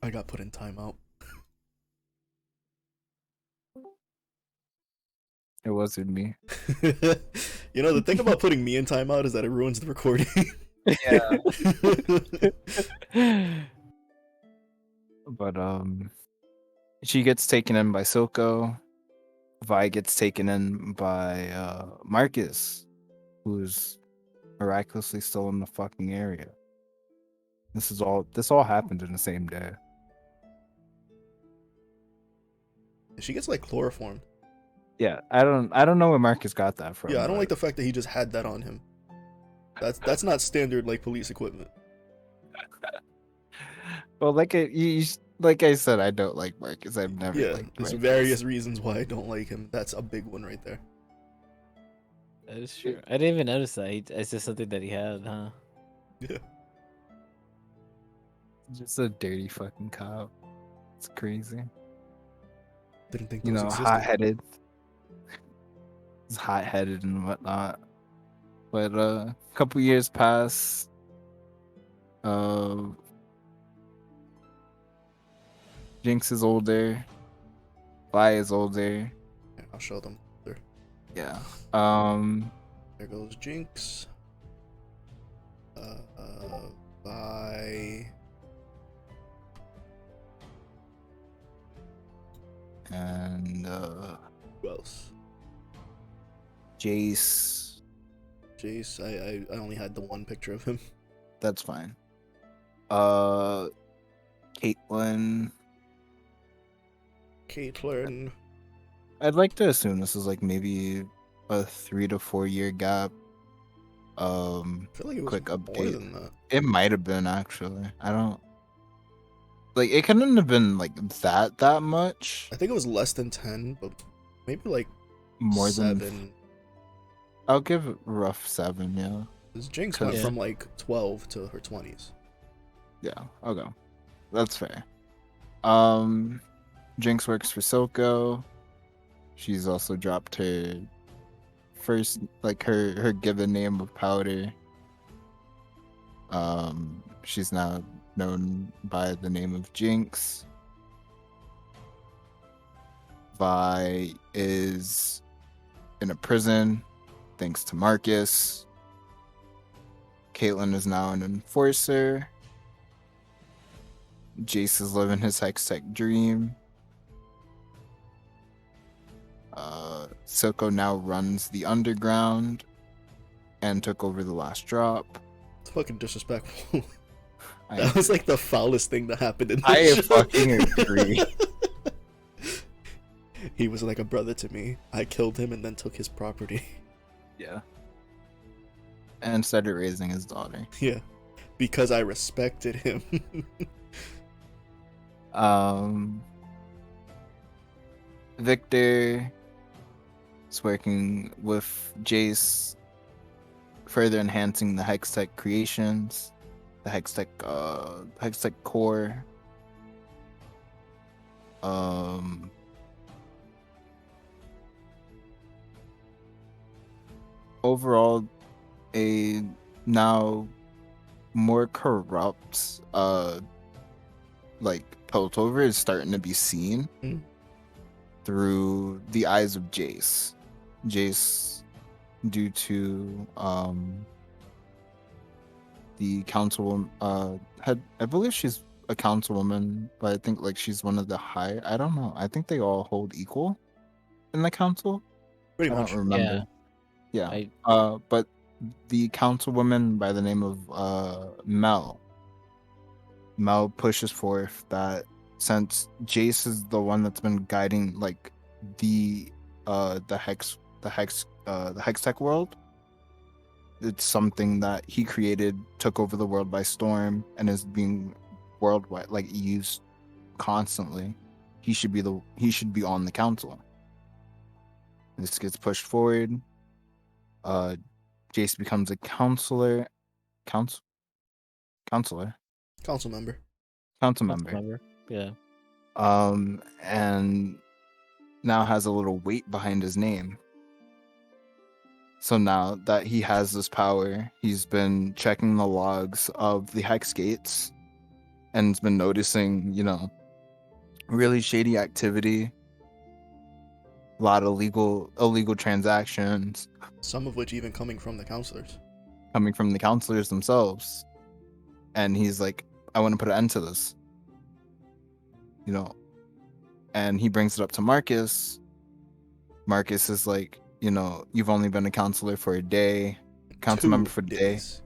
I got put in timeout. it wasn't me. The thing about putting me in timeout is that it ruins the recording. Yeah. But she gets taken in by Silco. Vi gets taken in by Marcus, who's miraculously still in the fucking area. This all happened in the same day. She gets like chloroformed. Yeah, I don't know where Marcus got that from. Yeah, I don't but- like the fact that he just had that on him. That's not standard like police equipment. Well, like I said, I don't like Marcus. I've never Yeah, liked there's Marcus. various reasons why I don't like him. That's a big one right there. That is true. I didn't even notice that. It's just something that he had, huh? Yeah. Just a dirty fucking cop. It's crazy. Didn't think You those know, existed. hot-headed. He's hot-headed and whatnot. But a couple years pass. Uh, Jinx is older. Vi is older. Yeah, I'll show them. There, Yeah. there goes Jinx. Vi. And Who else? Jace. Jace. I only had the one picture of him. That's fine. Caitlyn. Caitlyn. I'd like to assume this is like maybe a 3 to 4 year gap. I feel like it was Quick more update. than that. It might have been actually. I don't like it couldn't have been like that much. I think it was less than 10, but maybe like More 7. than I'll give it rough 7, yeah. Because Jinx went Yeah. from like 12 to her 20s. Yeah, I'll go. That's fair. Jinx works for Silco. She's also dropped her first like her given name of Powder. She's now known by the name of Jinx. Vi is in a prison thanks to Marcus. Caitlyn is now an enforcer. Jace is living his Hextech dream. Silco now runs the underground and took over the last drop. It's fucking disrespectful. I That was agree. like the foulest thing that happened in I this show. fucking agree. He was like a brother to me. I killed him and then took his property. Yeah. And started raising his daughter. Yeah. Because I respected him. Victor is working with Jace, further enhancing the Hextech creations, the Hextech core. Overall, a now more corrupt like Piltover is starting to be seen Mm. through the eyes of Jace. Jace, due to the councilwoman, I believe she's a councilwoman, but I think like she's one of the high. I don't know. I think they all hold equal in the council. Pretty I much. don't remember. Yeah. I- But the councilwoman by the name of Mel pushes forth that since Jace is the one that's been guiding like the Hextech world, it's something that he created, took over the world by storm, and is being worldwide like used constantly. He should be on the council. This gets pushed forward. Jace becomes a counselor. Council Council member. member. Yeah. And now has a little weight behind his name. So now that he has this power, he's been checking the logs of the Hex Gates and has been noticing, really shady activity, a lot of illegal transactions Some of which even coming from the counselors. coming from the counselors themselves. And he's like, I want to put an end to this. And he brings it up to Marcus. Marcus is like, you've only been a counselor for a day, council member for a day. days.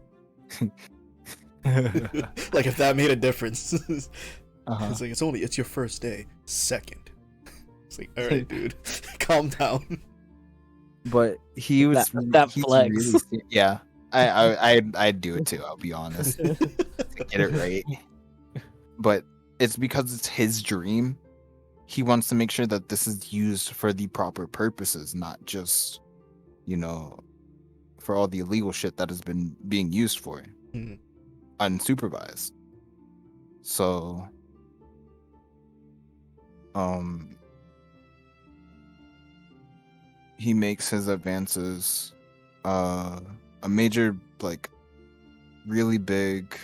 Like if that made a difference. Uh-huh. It's like it's your first day. Second. It's like, all right, dude, calm down. But he was That he's flex. really, yeah. I'd do it too. I'll be honest. To get it right. But it's because it's his dream. He wants to make sure that this is used for the proper purposes, not just, for all the illegal shit that has been being used for, Mhm. unsupervised. So, um, he makes his advances. A major, like, really big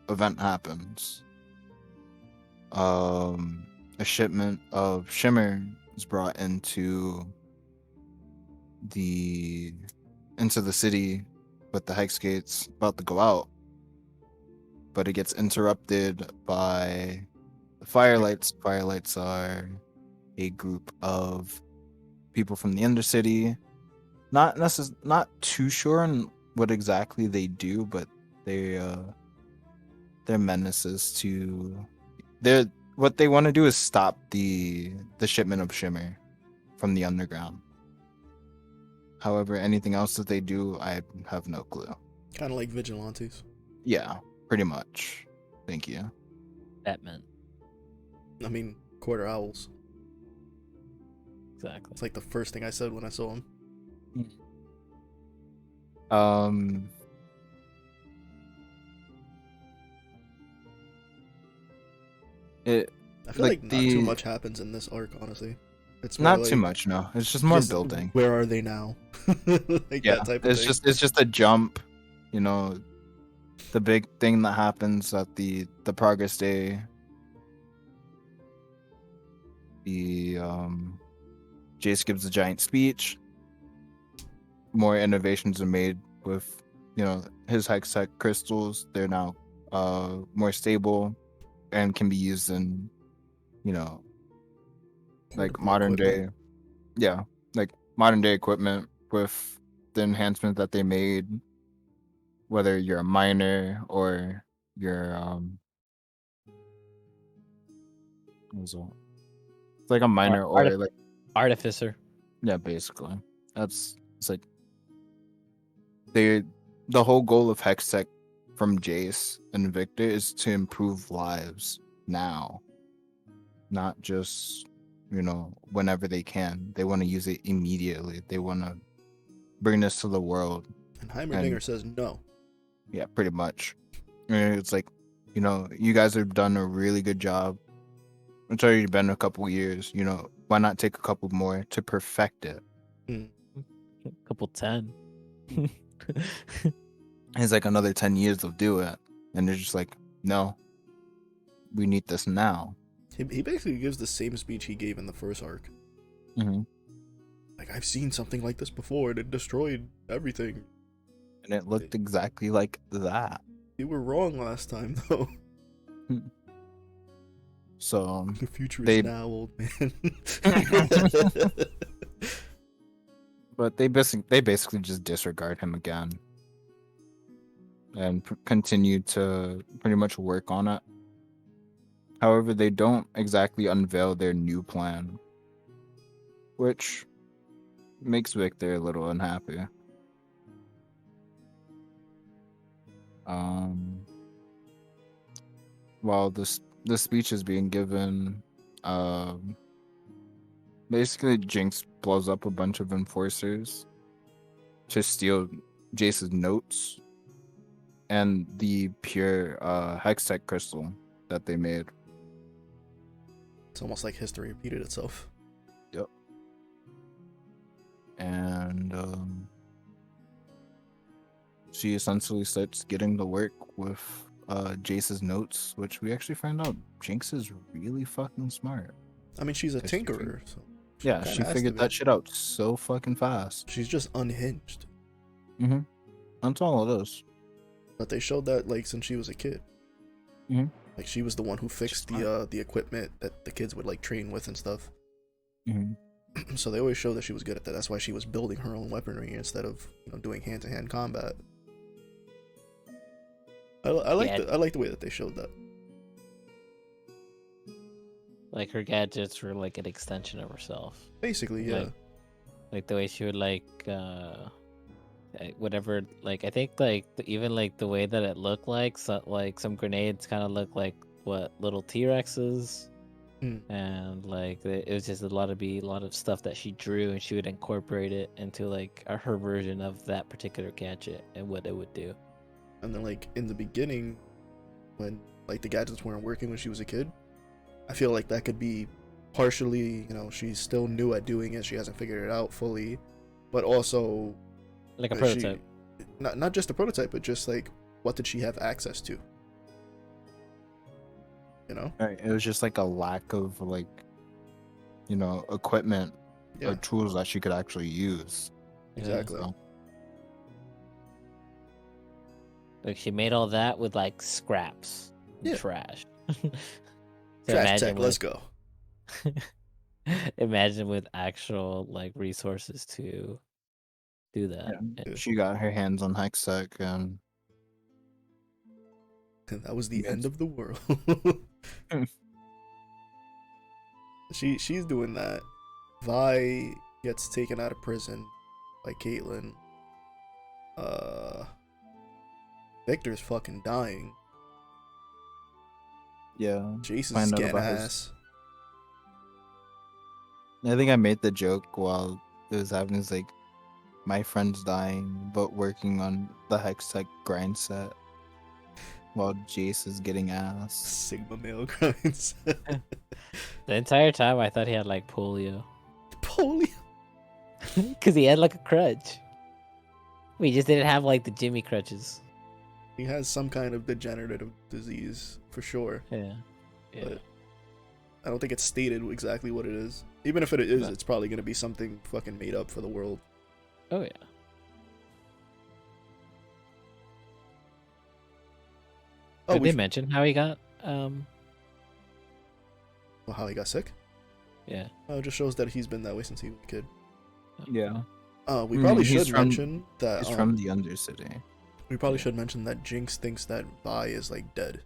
event happens. A shipment of shimmer is brought the into the city with the hex gates about to go out, but it gets interrupted by the firelights. Firelights are a group of people from the Undercity. Not too sure on what exactly they do, but they're menaces to they're what they want to do is stop the shipment of shimmer from the underground. However, anything else that they do, I have no clue. Kind of like vigilantes. Yeah, pretty much. Thank you. Batman. I mean, quarter owls. Exactly. It's like the first thing I said when I saw him. I feel like not too much happens in this arc, honestly. It's more not like, too much, no. It's just more building. Where are they now? Like Yeah, that type of thing. it's just a jump. You know, the big thing that happens at the progress day. The Jace gives a giant speech. More innovations are made with, you know, his hextech crystals. They're now more stable and can be used in, you know, like Portable modern equipment. day, yeah, like modern day equipment with the enhancement that they made. Whether you're a miner or you're what's it? It's like a miner or like artificer. yeah, basically. It's like the whole goal of Hextech from Jace and Victor is to improve lives now, not just, you know, whenever they can. They want to use it immediately. They want to bring this to the world. And Heimerdinger says no. Yeah, pretty much. And it's like, you know, you guys have done a really good job. It's already been a couple years. You know, why not take a couple more to perfect it? A couple 10. It's like another 10 years they'll do it. And they're just like, no, we need this now. He basically gives the same speech he gave in the first arc. Mm-hmm. Like, I've seen something like this before and it destroyed everything. And it looked exactly like that. You were wrong last time, though. So the future is now, old man. But they basically just disregard him again and continue to pretty much work on it. However, they don't exactly unveil their new plan, which makes Victor a little unhappy. While the speech is being given, basically Jinx blows up a bunch of enforcers to steal Jace's notes and the pure hextech crystal that they made. It's almost like history repeated itself. Yep. And she essentially starts getting to work with Jace's notes, which we actually find out Jinx is really fucking smart. I mean, she's a tinkerer, so she figured that shit out so fucking fast. She's just unhinged. Mm-hmm. That's all it is. But they showed that like since she was a kid. Mm-hmm. Like she was the one who fixed the equipment that the kids would like train with and stuff. Mm-hmm. So they always show that she was good at that. That's why she was building her own weaponry instead of, you know, doing hand-to-hand combat. I like the way that they showed that. Like her gadgets were like an extension of herself. Basically, yeah. Like the way she would like whatever, like I think like even like the way that it looked like, so, like some grenades kind of look like what little T-Rexes. And like it was just a lot of stuff that she drew, and she would incorporate it into like her version of that particular gadget and what it would do. And then like in the beginning, when like the gadgets weren't working when she was a kid. I feel like that could be partially, she's still new at doing it. She hasn't figured it out fully, but also Like a she, prototype. not just a prototype, but just like what did she have access to? Right. It was just like a lack of like, equipment Yeah, or tools that she could actually use. exactly. So, Like she made all that with like scraps, and Yeah. trash. So Trash imagine tech, let's go. imagine with actual like resources to do that. yeah. She got her hands on Hextech and And that was the Yes. end of the world. She's doing that. Vi gets taken out of prison by Caitlyn. Victor's fucking dying. yeah. Jason's Find out getting about his- ass. I think I made the joke while it was happening. It's like, my friend's dying, but working on the Hextech grind set while Jace is getting ass. Sigma male grinds. The entire time I thought he had like polio. Polio. Because he had like a crutch. We just didn't have like the Jimmy crutches. He has some kind of degenerative disease for sure. Yeah. Yeah. But I don't think it's stated exactly what it is. Even if it is, No. it's probably gonna be something fucking made up for the world. Oh, yeah. Oh, Did we they mention how he got? well, how he got sick? Yeah. Oh, it just shows that he's been that way since he was a kid. Yeah. We I probably mean, he's should from- mention that. He's from the Undercity. We probably Yeah. should mention that Jinx thinks that Vi is like dead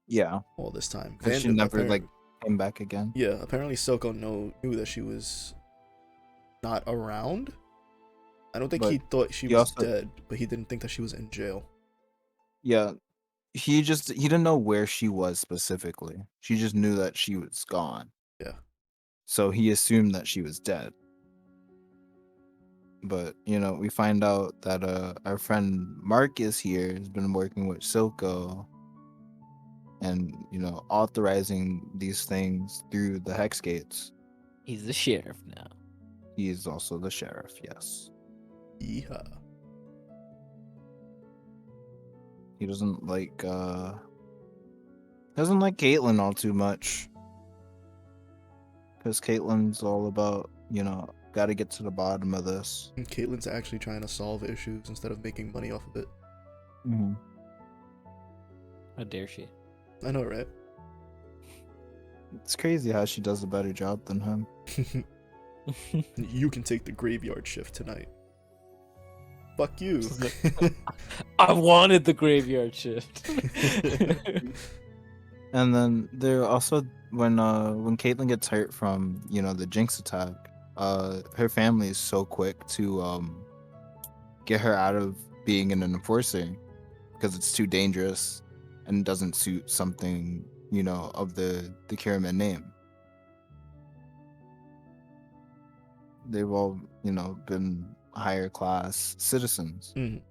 Yeah. all this time. And she Vanda, never like came back again. yeah, apparently Silco knew that she was not around. I don't think But he thought she he was also- dead, but he didn't think that she was in jail. Yeah. He didn't know where she was specifically. She just knew that she was gone. Yeah. So he assumed that she was dead. But, we find out that our friend Marcus here has been working with Silco and, authorizing these things through the Hex Gates. He's the sheriff now. He is also the sheriff, yes. Yeah. He doesn't like Caitlyn all too much. Because Caitlyn's all about, gotta get to the bottom of this. And Caitlyn's actually trying to solve issues instead of making money off of it. Mm-hmm. How dare she? I know, right? It's crazy how she does a better job than him. You can take the graveyard shift tonight. Fuck you. I wanted the graveyard shift. And then there also when Caitlyn gets hurt from the Jinx attack, her family is so quick to get her out of being an enforcer because it's too dangerous and doesn't suit something of the Kiraman name. They've all been higher class citizens, Mhm.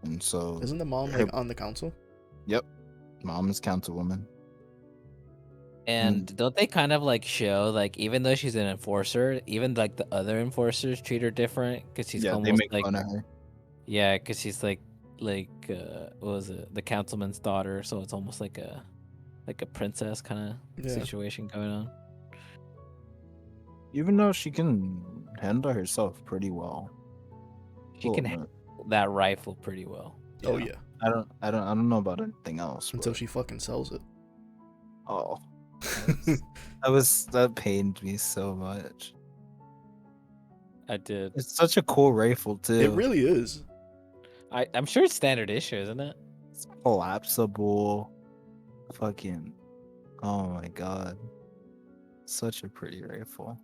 and so Isn't the mom her- like on the council? Yep, mom is councilwoman. And don't they kind of like show like even though she's an enforcer, even like the other enforcers treat her different because she's Yeah, they almost make like fun of her. yeah, because she's like what was it, the councilman's daughter, so it's almost like a princess kind of Yeah. situation going on. Even though she can handle herself pretty well. She Well, can handle that rifle pretty well. Oh yeah. I don't know about anything else. Until but- she fucking sells it. Oh, that pained me so much. I did. It's such a cool rifle too. It really is. I'm sure it's standard issue, isn't it? It's collapsible. Fucking. Oh my god. Such a pretty rifle.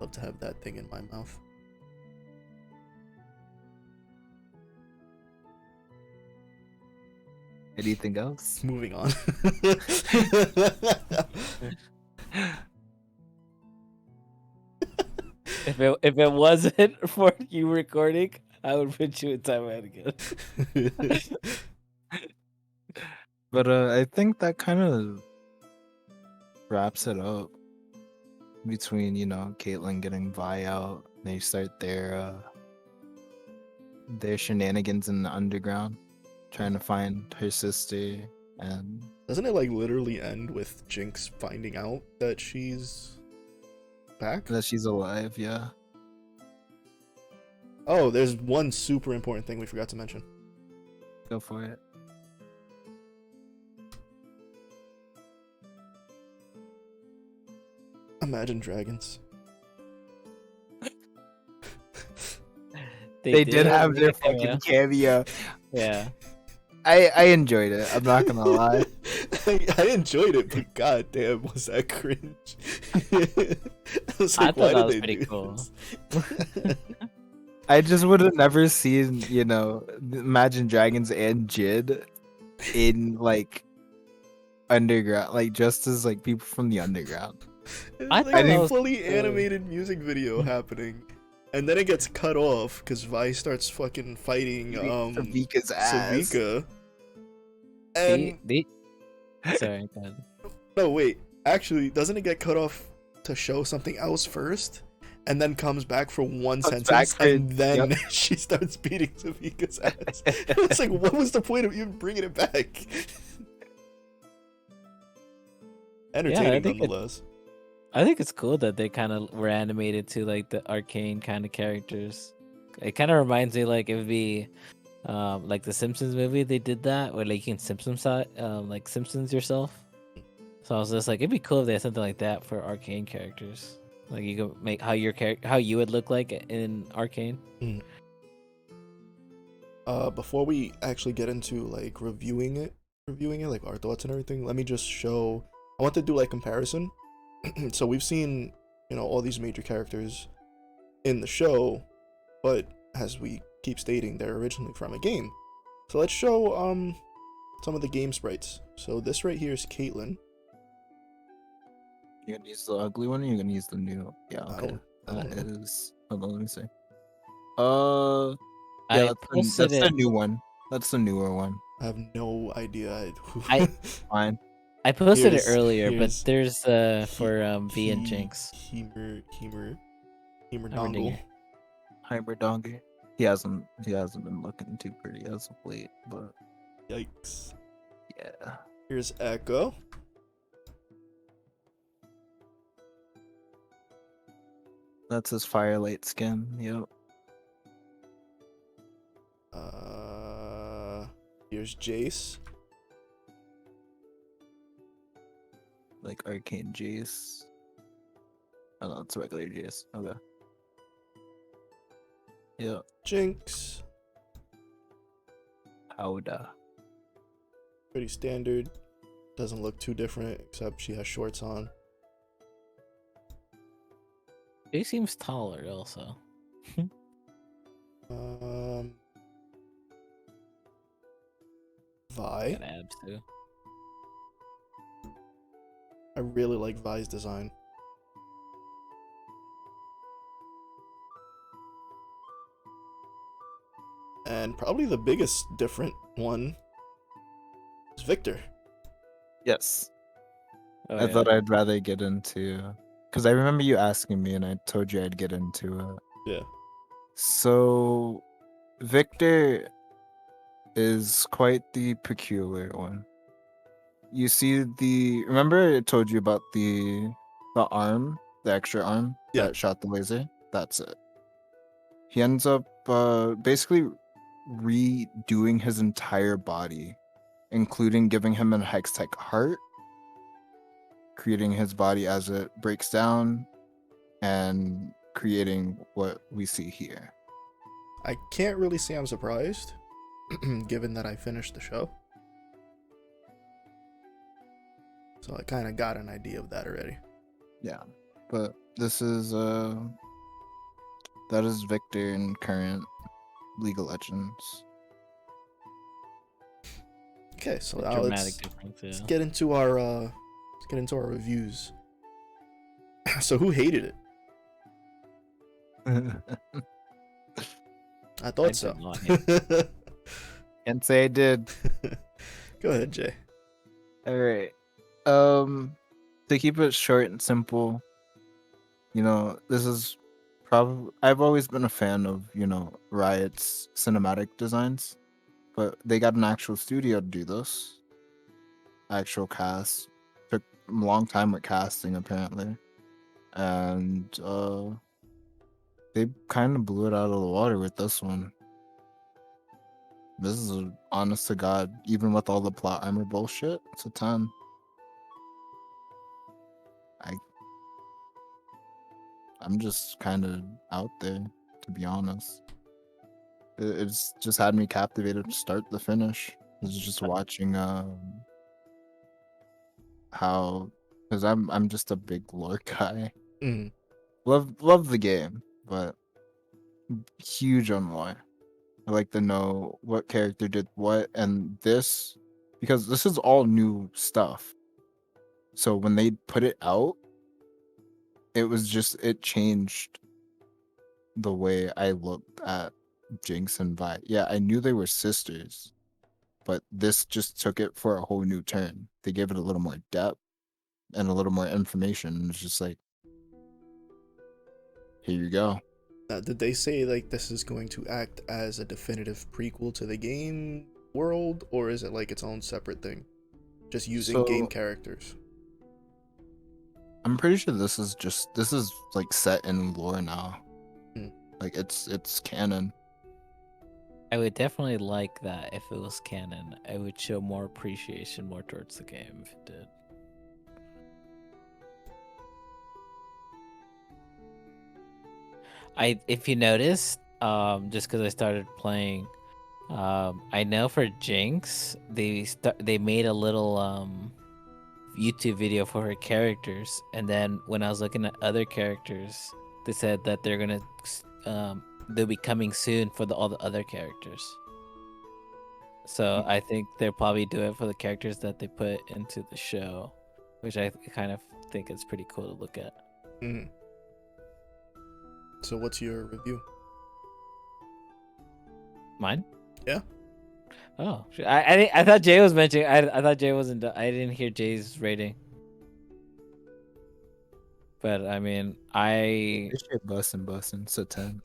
Love to have that thing in my mouth. Anything else? Moving on. If it wasn't for you recording, I would put you in timeout again. But I think that kind of wraps it up between, you know, Caitlyn getting Vi out. They start their shenanigans in the underground, trying to find her sister, and Doesn't it like literally end with Jinx finding out that she's back? that she's alive. Yeah. Oh, there's one super important thing we forgot to mention. Go for it. Imagine Dragons. They did have their cameo. fucking cameo. Yeah. I enjoyed it. I'm not gonna lie. I enjoyed it, but goddamn, was that cringe? I was I like, thought why that did was they pretty do cool. this? I just would have never seen, you know, Imagine Dragons and Jid in like underground, like just as like people from the underground. It's I like thought a that was fully cool. animated music video happening, and then it gets cut off because Vi starts fucking fighting Savika's ass. Savika. And Sorry, go ahead. no, wait. Actually, doesn't it get cut off to show something else first, and then comes back for one Comes sentence, back for- and then yep. she starts beating Savika's ass? It's like, what was the point of even bringing it back? Entertaining, think nonetheless. I think it's cool that they kind of were animated to like the Arcane kind of characters. It kind of reminds me like it would be like the Simpsons movie. They did that where like you can like Simpsons yourself. So I was just like, it'd be cool if they had something like that for Arcane characters. Like you could make how you would look like in Arcane. Before we actually get into like reviewing it, like our thoughts and everything, let me just show. I want to do like comparison. So we've seen, you know, all these major characters in the show, but as we keep stating, they're originally from a game. So let's show some of the game sprites. So this right here is Caitlyn. You're gonna use the ugly one, or you're gonna use the new? Yeah, I okay. don't That know. is. Hold on, let me see. I Yeah, posted that's the it. new one. That's the newer one. I have no idea. Fine. I posted it Here's- earlier, but here's there's for V and Jinx. Hemer Dongle. Heimerdinger. Heimerdinger. He hasn't been looking too pretty as of late, but Yikes. yeah. Here's Echo. That's his firelight skin. Yep. Here's Jace. Like Arcane Jace. Oh no, it's regular Jace. Okay. Yep. Jinx. Howda. Pretty standard. Doesn't look too different, except she has shorts on. He seems taller also. Vi. Got abs too. I really like Vi's design. And probably the biggest different one is Victor. Yes. Oh, I yeah. thought I'd rather get into, because I remember you asking me and I told you I'd get into it. Yeah. So Victor is quite the peculiar one. You see remember I told you about the arm, the extra arm Yeah. that shot the laser? That's it. He ends up basically redoing his entire body, including giving him a Hextech heart, creating his body as it breaks down, and creating what we see here. I can't really say I'm surprised, given that I finished the show. So I kind of got an idea of that already. Yeah, but this is that is Victor in current League of Legends. Okay, so A now dramatic difference. let's Yeah. get into our reviews. So who hated it? I thought so. did not. Can't say I did. Go ahead, Jay. All right. To keep it short and simple, this is probably I've always been a fan of, Riot's cinematic designs, but they got an actual studio to do this. Actual cast. Took a long time with casting apparently. And they kind of blew it out of the water with this one. This is honest to God, even with all the plot armor bullshit, it's a 10. I'm just kind of out there, to be honest. It's just had me captivated start to finish. It's just watching how, because I'm just a big lore guy. Mm. Love the game, but huge on lore. I like to know what character did what, and this, because this is all new stuff. So when they put it out, it changed the way I looked at Jinx and Vi. Yeah, I knew they were sisters, but this just took it for a whole new turn. They gave it a little more depth and a little more information. It's just like, here you go. Did they say like this is going to act as a definitive prequel to the game world, or is it like its own separate thing, just using game characters? I'm pretty sure this is like set in lore now. Hmm. Like it's canon. I would definitely like that if it was canon. I would show more appreciation more towards the game if it did. If you noticed, just because I started playing, I know for Jinx, they made a little YouTube video for her characters, and then when I was looking at other characters, they said that they'll be coming soon for all the other characters. So I think they'll probably do it for the characters that they put into the show, which I kind of think is pretty cool to look at. Mm. So what's your review? Mine? Yeah. Oh, I thought Jay was mentioning. I thought Jay wasn't. I didn't hear Jay's rating. But I mean, This shit bussin', so 10.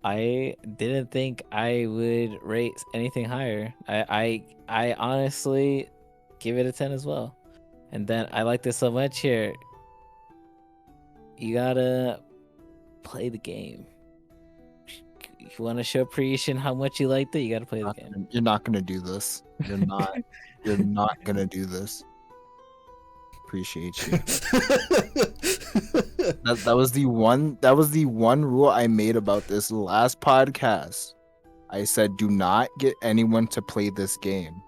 I didn't think I would rate anything higher. I honestly give it a 10 as well. And then I like this so much here. You gotta play the game. If you want to show appreciation how much you liked it, you gotta play the game. You're not gonna do this. You're not. You're not gonna do this. Appreciate you. That was the one rule I made about this last podcast. I said, do not get anyone to play this game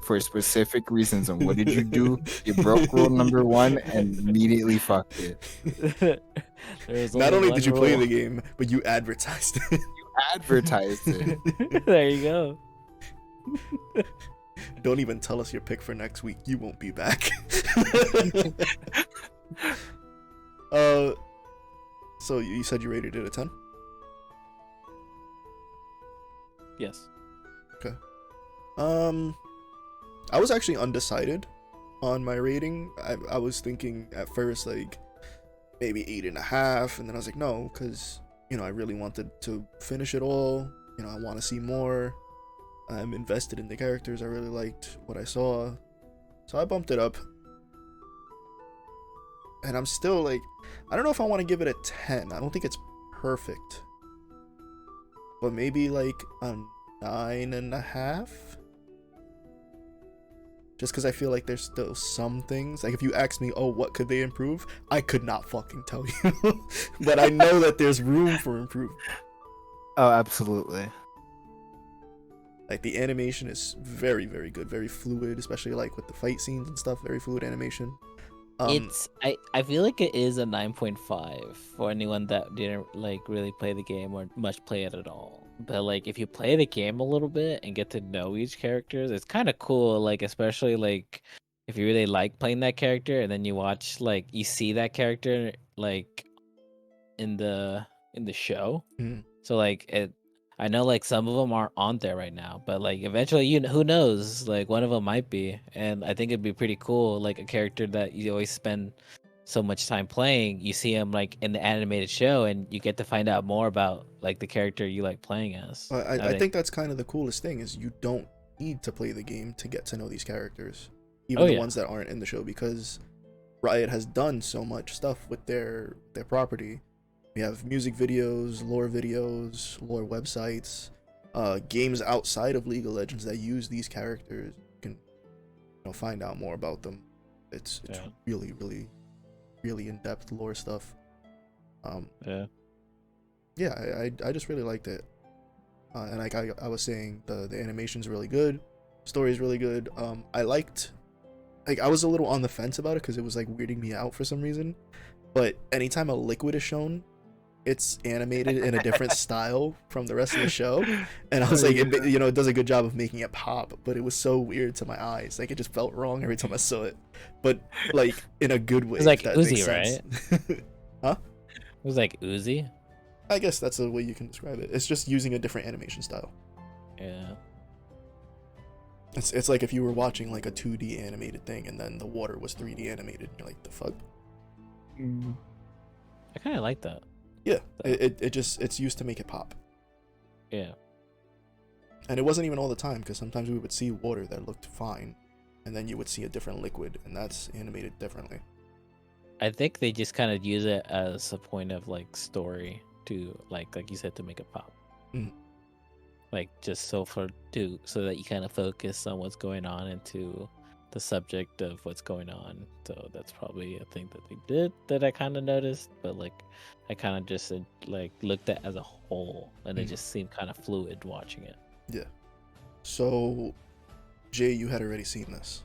for specific reasons. And what did you do? You broke rule number 1 and immediately fucked it. Not only did you play the game, but you advertised it. You advertised it. There you go. Don't even tell us your pick for next week. You won't be back. So you said you rated it a 10? Yes. Okay. I was actually undecided on my rating. I was thinking at first like maybe 8.5, and then I was like no, because I really wanted to finish it all. I want to see more. I'm invested in the characters. I really liked what I saw, so I bumped it up. And I'm still like, I don't know if I want to give it a 10. I don't think it's perfect, but maybe like a 9.5. Just because I feel like there's still some things. Like if you ask me, oh, what could they improve? I could not fucking tell you. But I know that there's room for improvement. Oh, absolutely. Like the animation is very, very good, very fluid, especially like with the fight scenes and stuff. Very fluid animation. I feel like it is a 9.5 for anyone that didn't like really play the game or much play it at all. But like if you play the game a little bit and get to know each character, it's kind of cool. Like especially like if you really like playing that character and then you watch like you see that character like in the show. Mhm. So like I know like some of them aren't on there right now, but like eventually, who knows? Like one of them might be, and I think it'd be pretty cool. Like a character that you always spend so much time playing, you see him like in the animated show, and you get to find out more about like the character you like playing as. I think that's kind of the coolest thing is you don't need to play the game to get to know these characters, even Oh, the yeah. ones that aren't in the show, because Riot has done so much stuff with their property. We have music videos, lore websites, games outside of League of Legends that use these characters. You can find out more about them. It's Yeah. really, really, really in-depth lore stuff. Yeah. Yeah, I just really liked it. And like I was saying, the animation's really good, story's really good. I liked, like, I was a little on the fence about it because it was like weirding me out for some reason. But anytime a liquid is shown, it's animated in a different style from the rest of the show, and I was like, it does a good job of making it pop, but it was so weird to my eyes. Like it just felt wrong every time I saw it, but like in a good way. It was like if that makes Uzi, sense. right? Huh? It was like Uzi. I guess that's the way you can describe it. It's just using a different animation style. Yeah. It's like if you were watching like a 2D animated thing and then the water was 3D animated. You're like, the fuck? I kind of like that. Yeah, it's used to make it pop. Yeah. And it wasn't even all the time, because sometimes we would see water that looked fine, and then you would see a different liquid, and that's animated differently. I think they just kind of use it as a point of like story to like you said, to make it pop. Mhm. Like just so that you kind of focus on what's going on into the subject of what's going on. So that's probably a thing that they did that I kind of noticed, but like I kind of just like looked at as a whole, and it just seemed kind of fluid watching it. Yeah. So, Jay, you had already seen this.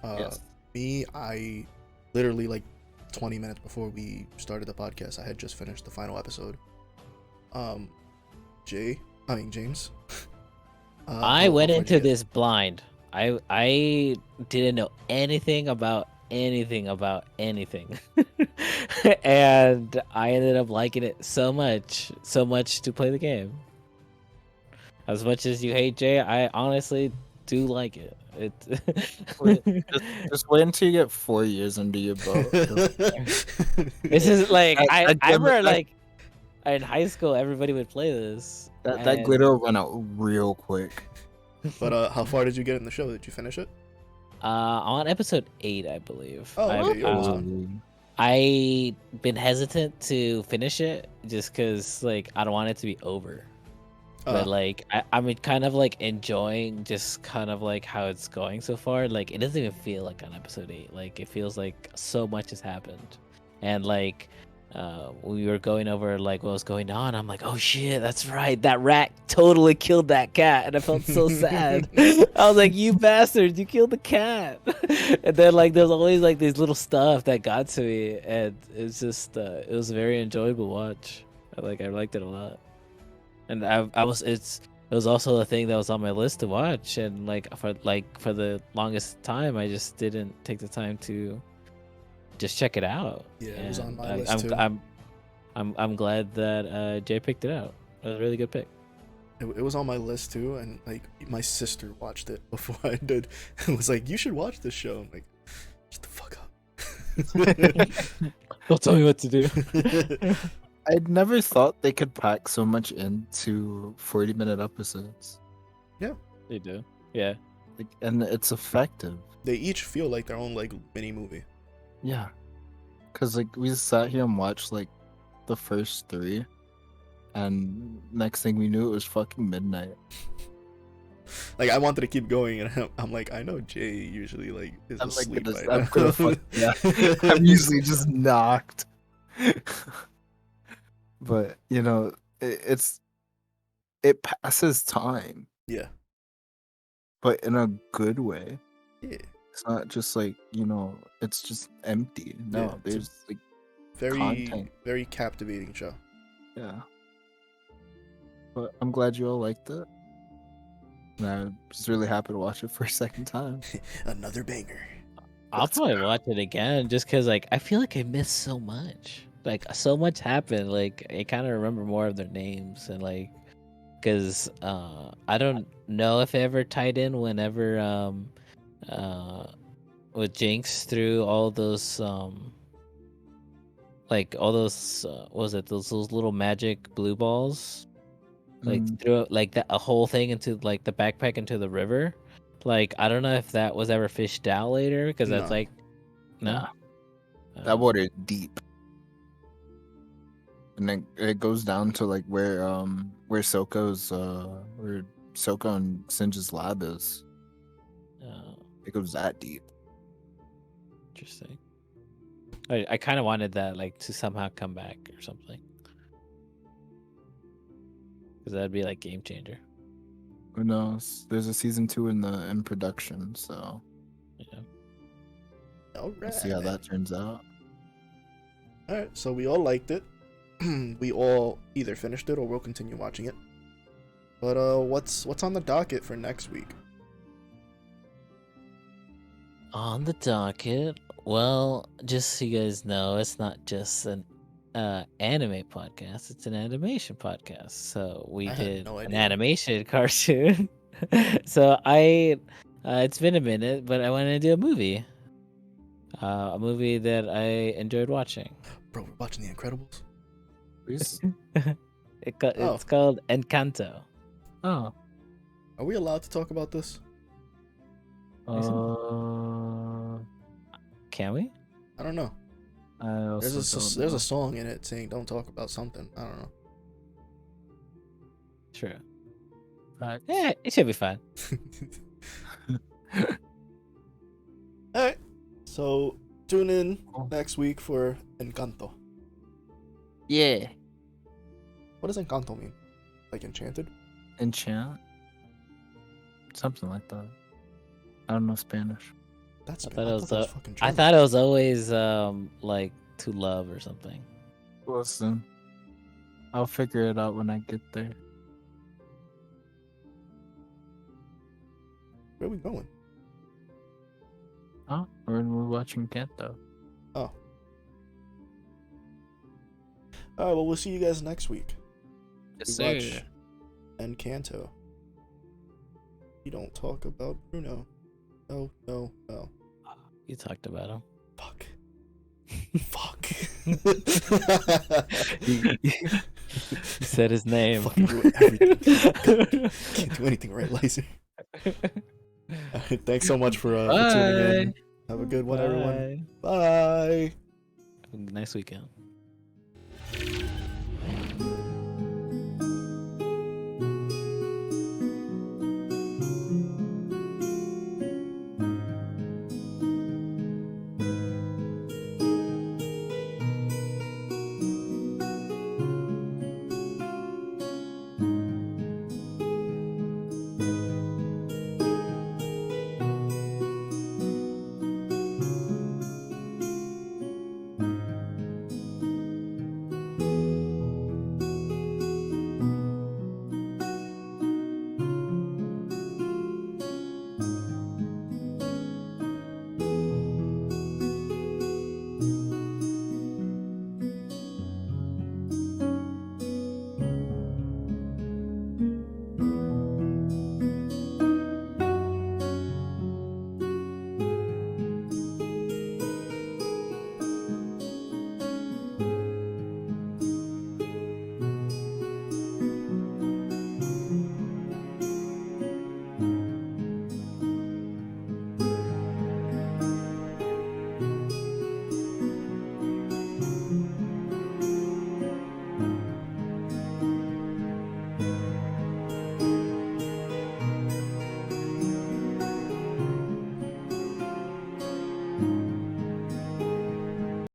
Yes. Me, I literally like 20 minutes before we started the podcast, I had just finished the final episode. James. I went into this blind. I didn't know anything about anything, and I ended up liking it so much to play the game. As much as you hate Jay, I honestly do like it. Just wait until you get 4 years under your belt. This is like I remember that- like in high school everybody would play this. that glitter will run out real quick. But how far did you get in the show? Did you finish it? On episode 8, I believe. Oh, okay, you're almost done. I been hesitant to finish it just because like I don't want it to be over. But like I'm kind of like enjoying just kind of like how it's going so far. Like it doesn't even feel like on episode 8. Like it feels like so much has happened, and like we were going over like what was going on. I'm like, oh shit, that's right. That rat totally killed that cat, and I felt so sad. I was like, you bastard, you killed the cat. And then like there's always like these little stuff that got to me, and it's just it was a very enjoyable watch. I liked it a lot. And it was also a thing that was on my list to watch, and for the longest time I just didn't take the time to just check it out. Yeah, it was on my And list too. I'm glad that Jay picked it out. It was a really good pick. It was on my list too, and like my sister watched it before I did. It was like, you should watch this show. I'm like, shut the fuck up. Don't tell me what to do. I'd never thought they could pack so much into 40-minute episodes. They do. Yeah. Like, and it's effective. They each feel like their own like mini movie. Yeah. Cause like we sat here and watched like the first 3, and next thing we knew it was fucking midnight. Like I wanted to keep going, and I'm like, I know Jay usually like is I'm like, asleep right I'm now. gonna fuck, yeah. I'm usually just knocked. But you know, it passes time, Yeah. but in a good way. Yeah. It's not just like, you know, it's just empty. No, Yeah, it's a there's like Very content. very captivating show. Yeah. But I'm glad you all liked it. And I was really happy to watch it for a second time. Another banger. I'll probably watch it again just because like I feel like I missed so much. like so much happened. Like I kind of remember more of their names and like because I don't know if it ever tied in whenever uh with Jinx through all those like all those what was it those little magic blue balls like threw like that a whole thing into like the backpack into the river. Like I don't know if that was ever fished out later because that's No. like no. Nah. That water is deep. And then it goes down to like where Soko's where Soko and Singe's lab is. It goes that deep. Interesting. I kind of wanted that like to somehow come back or something. Because that'd be like game changer. Who knows? There's a season 2 in production, so Yeah. All right. we'll see how that turns out. All right. So we all liked it. We all either finished it or will continue watching it. But what's on the docket for next week? On the docket, well, just so you guys know, it's not just an anime podcast; it's an animation podcast. So we I had did no an idea. animation cartoon. So it's been a minute, but I wanted to do a movie that I enjoyed watching. Bro, we're watching The Incredibles. Please? It's called Encanto. Oh. Are we allowed to talk about this? Can we? I don't know. There's a song in it saying "Don't talk about something." I don't know. True. Yeah, it should be fun. All right. So tune in next week for Encanto. Yeah. What does Encanto mean? Like enchanted? Enchant? Something like that. I don't know Spanish. That's I thought it was fucking I German. thought it was always like to love or something. Listen, I'll figure it out when I get there. Where are we going? Oh, we're watching Kanto. Oh. All right. Well, we'll see you guys next week. Yes, We watch Encanto. You don't talk about Bruno. No. You talked about him. Fuck. Fuck. You said his name. Fucking ruin everything. Can't do anything right, Lizer. Thanks so much for tuning in. Have a good one, everyone. Bye. Nice weekend.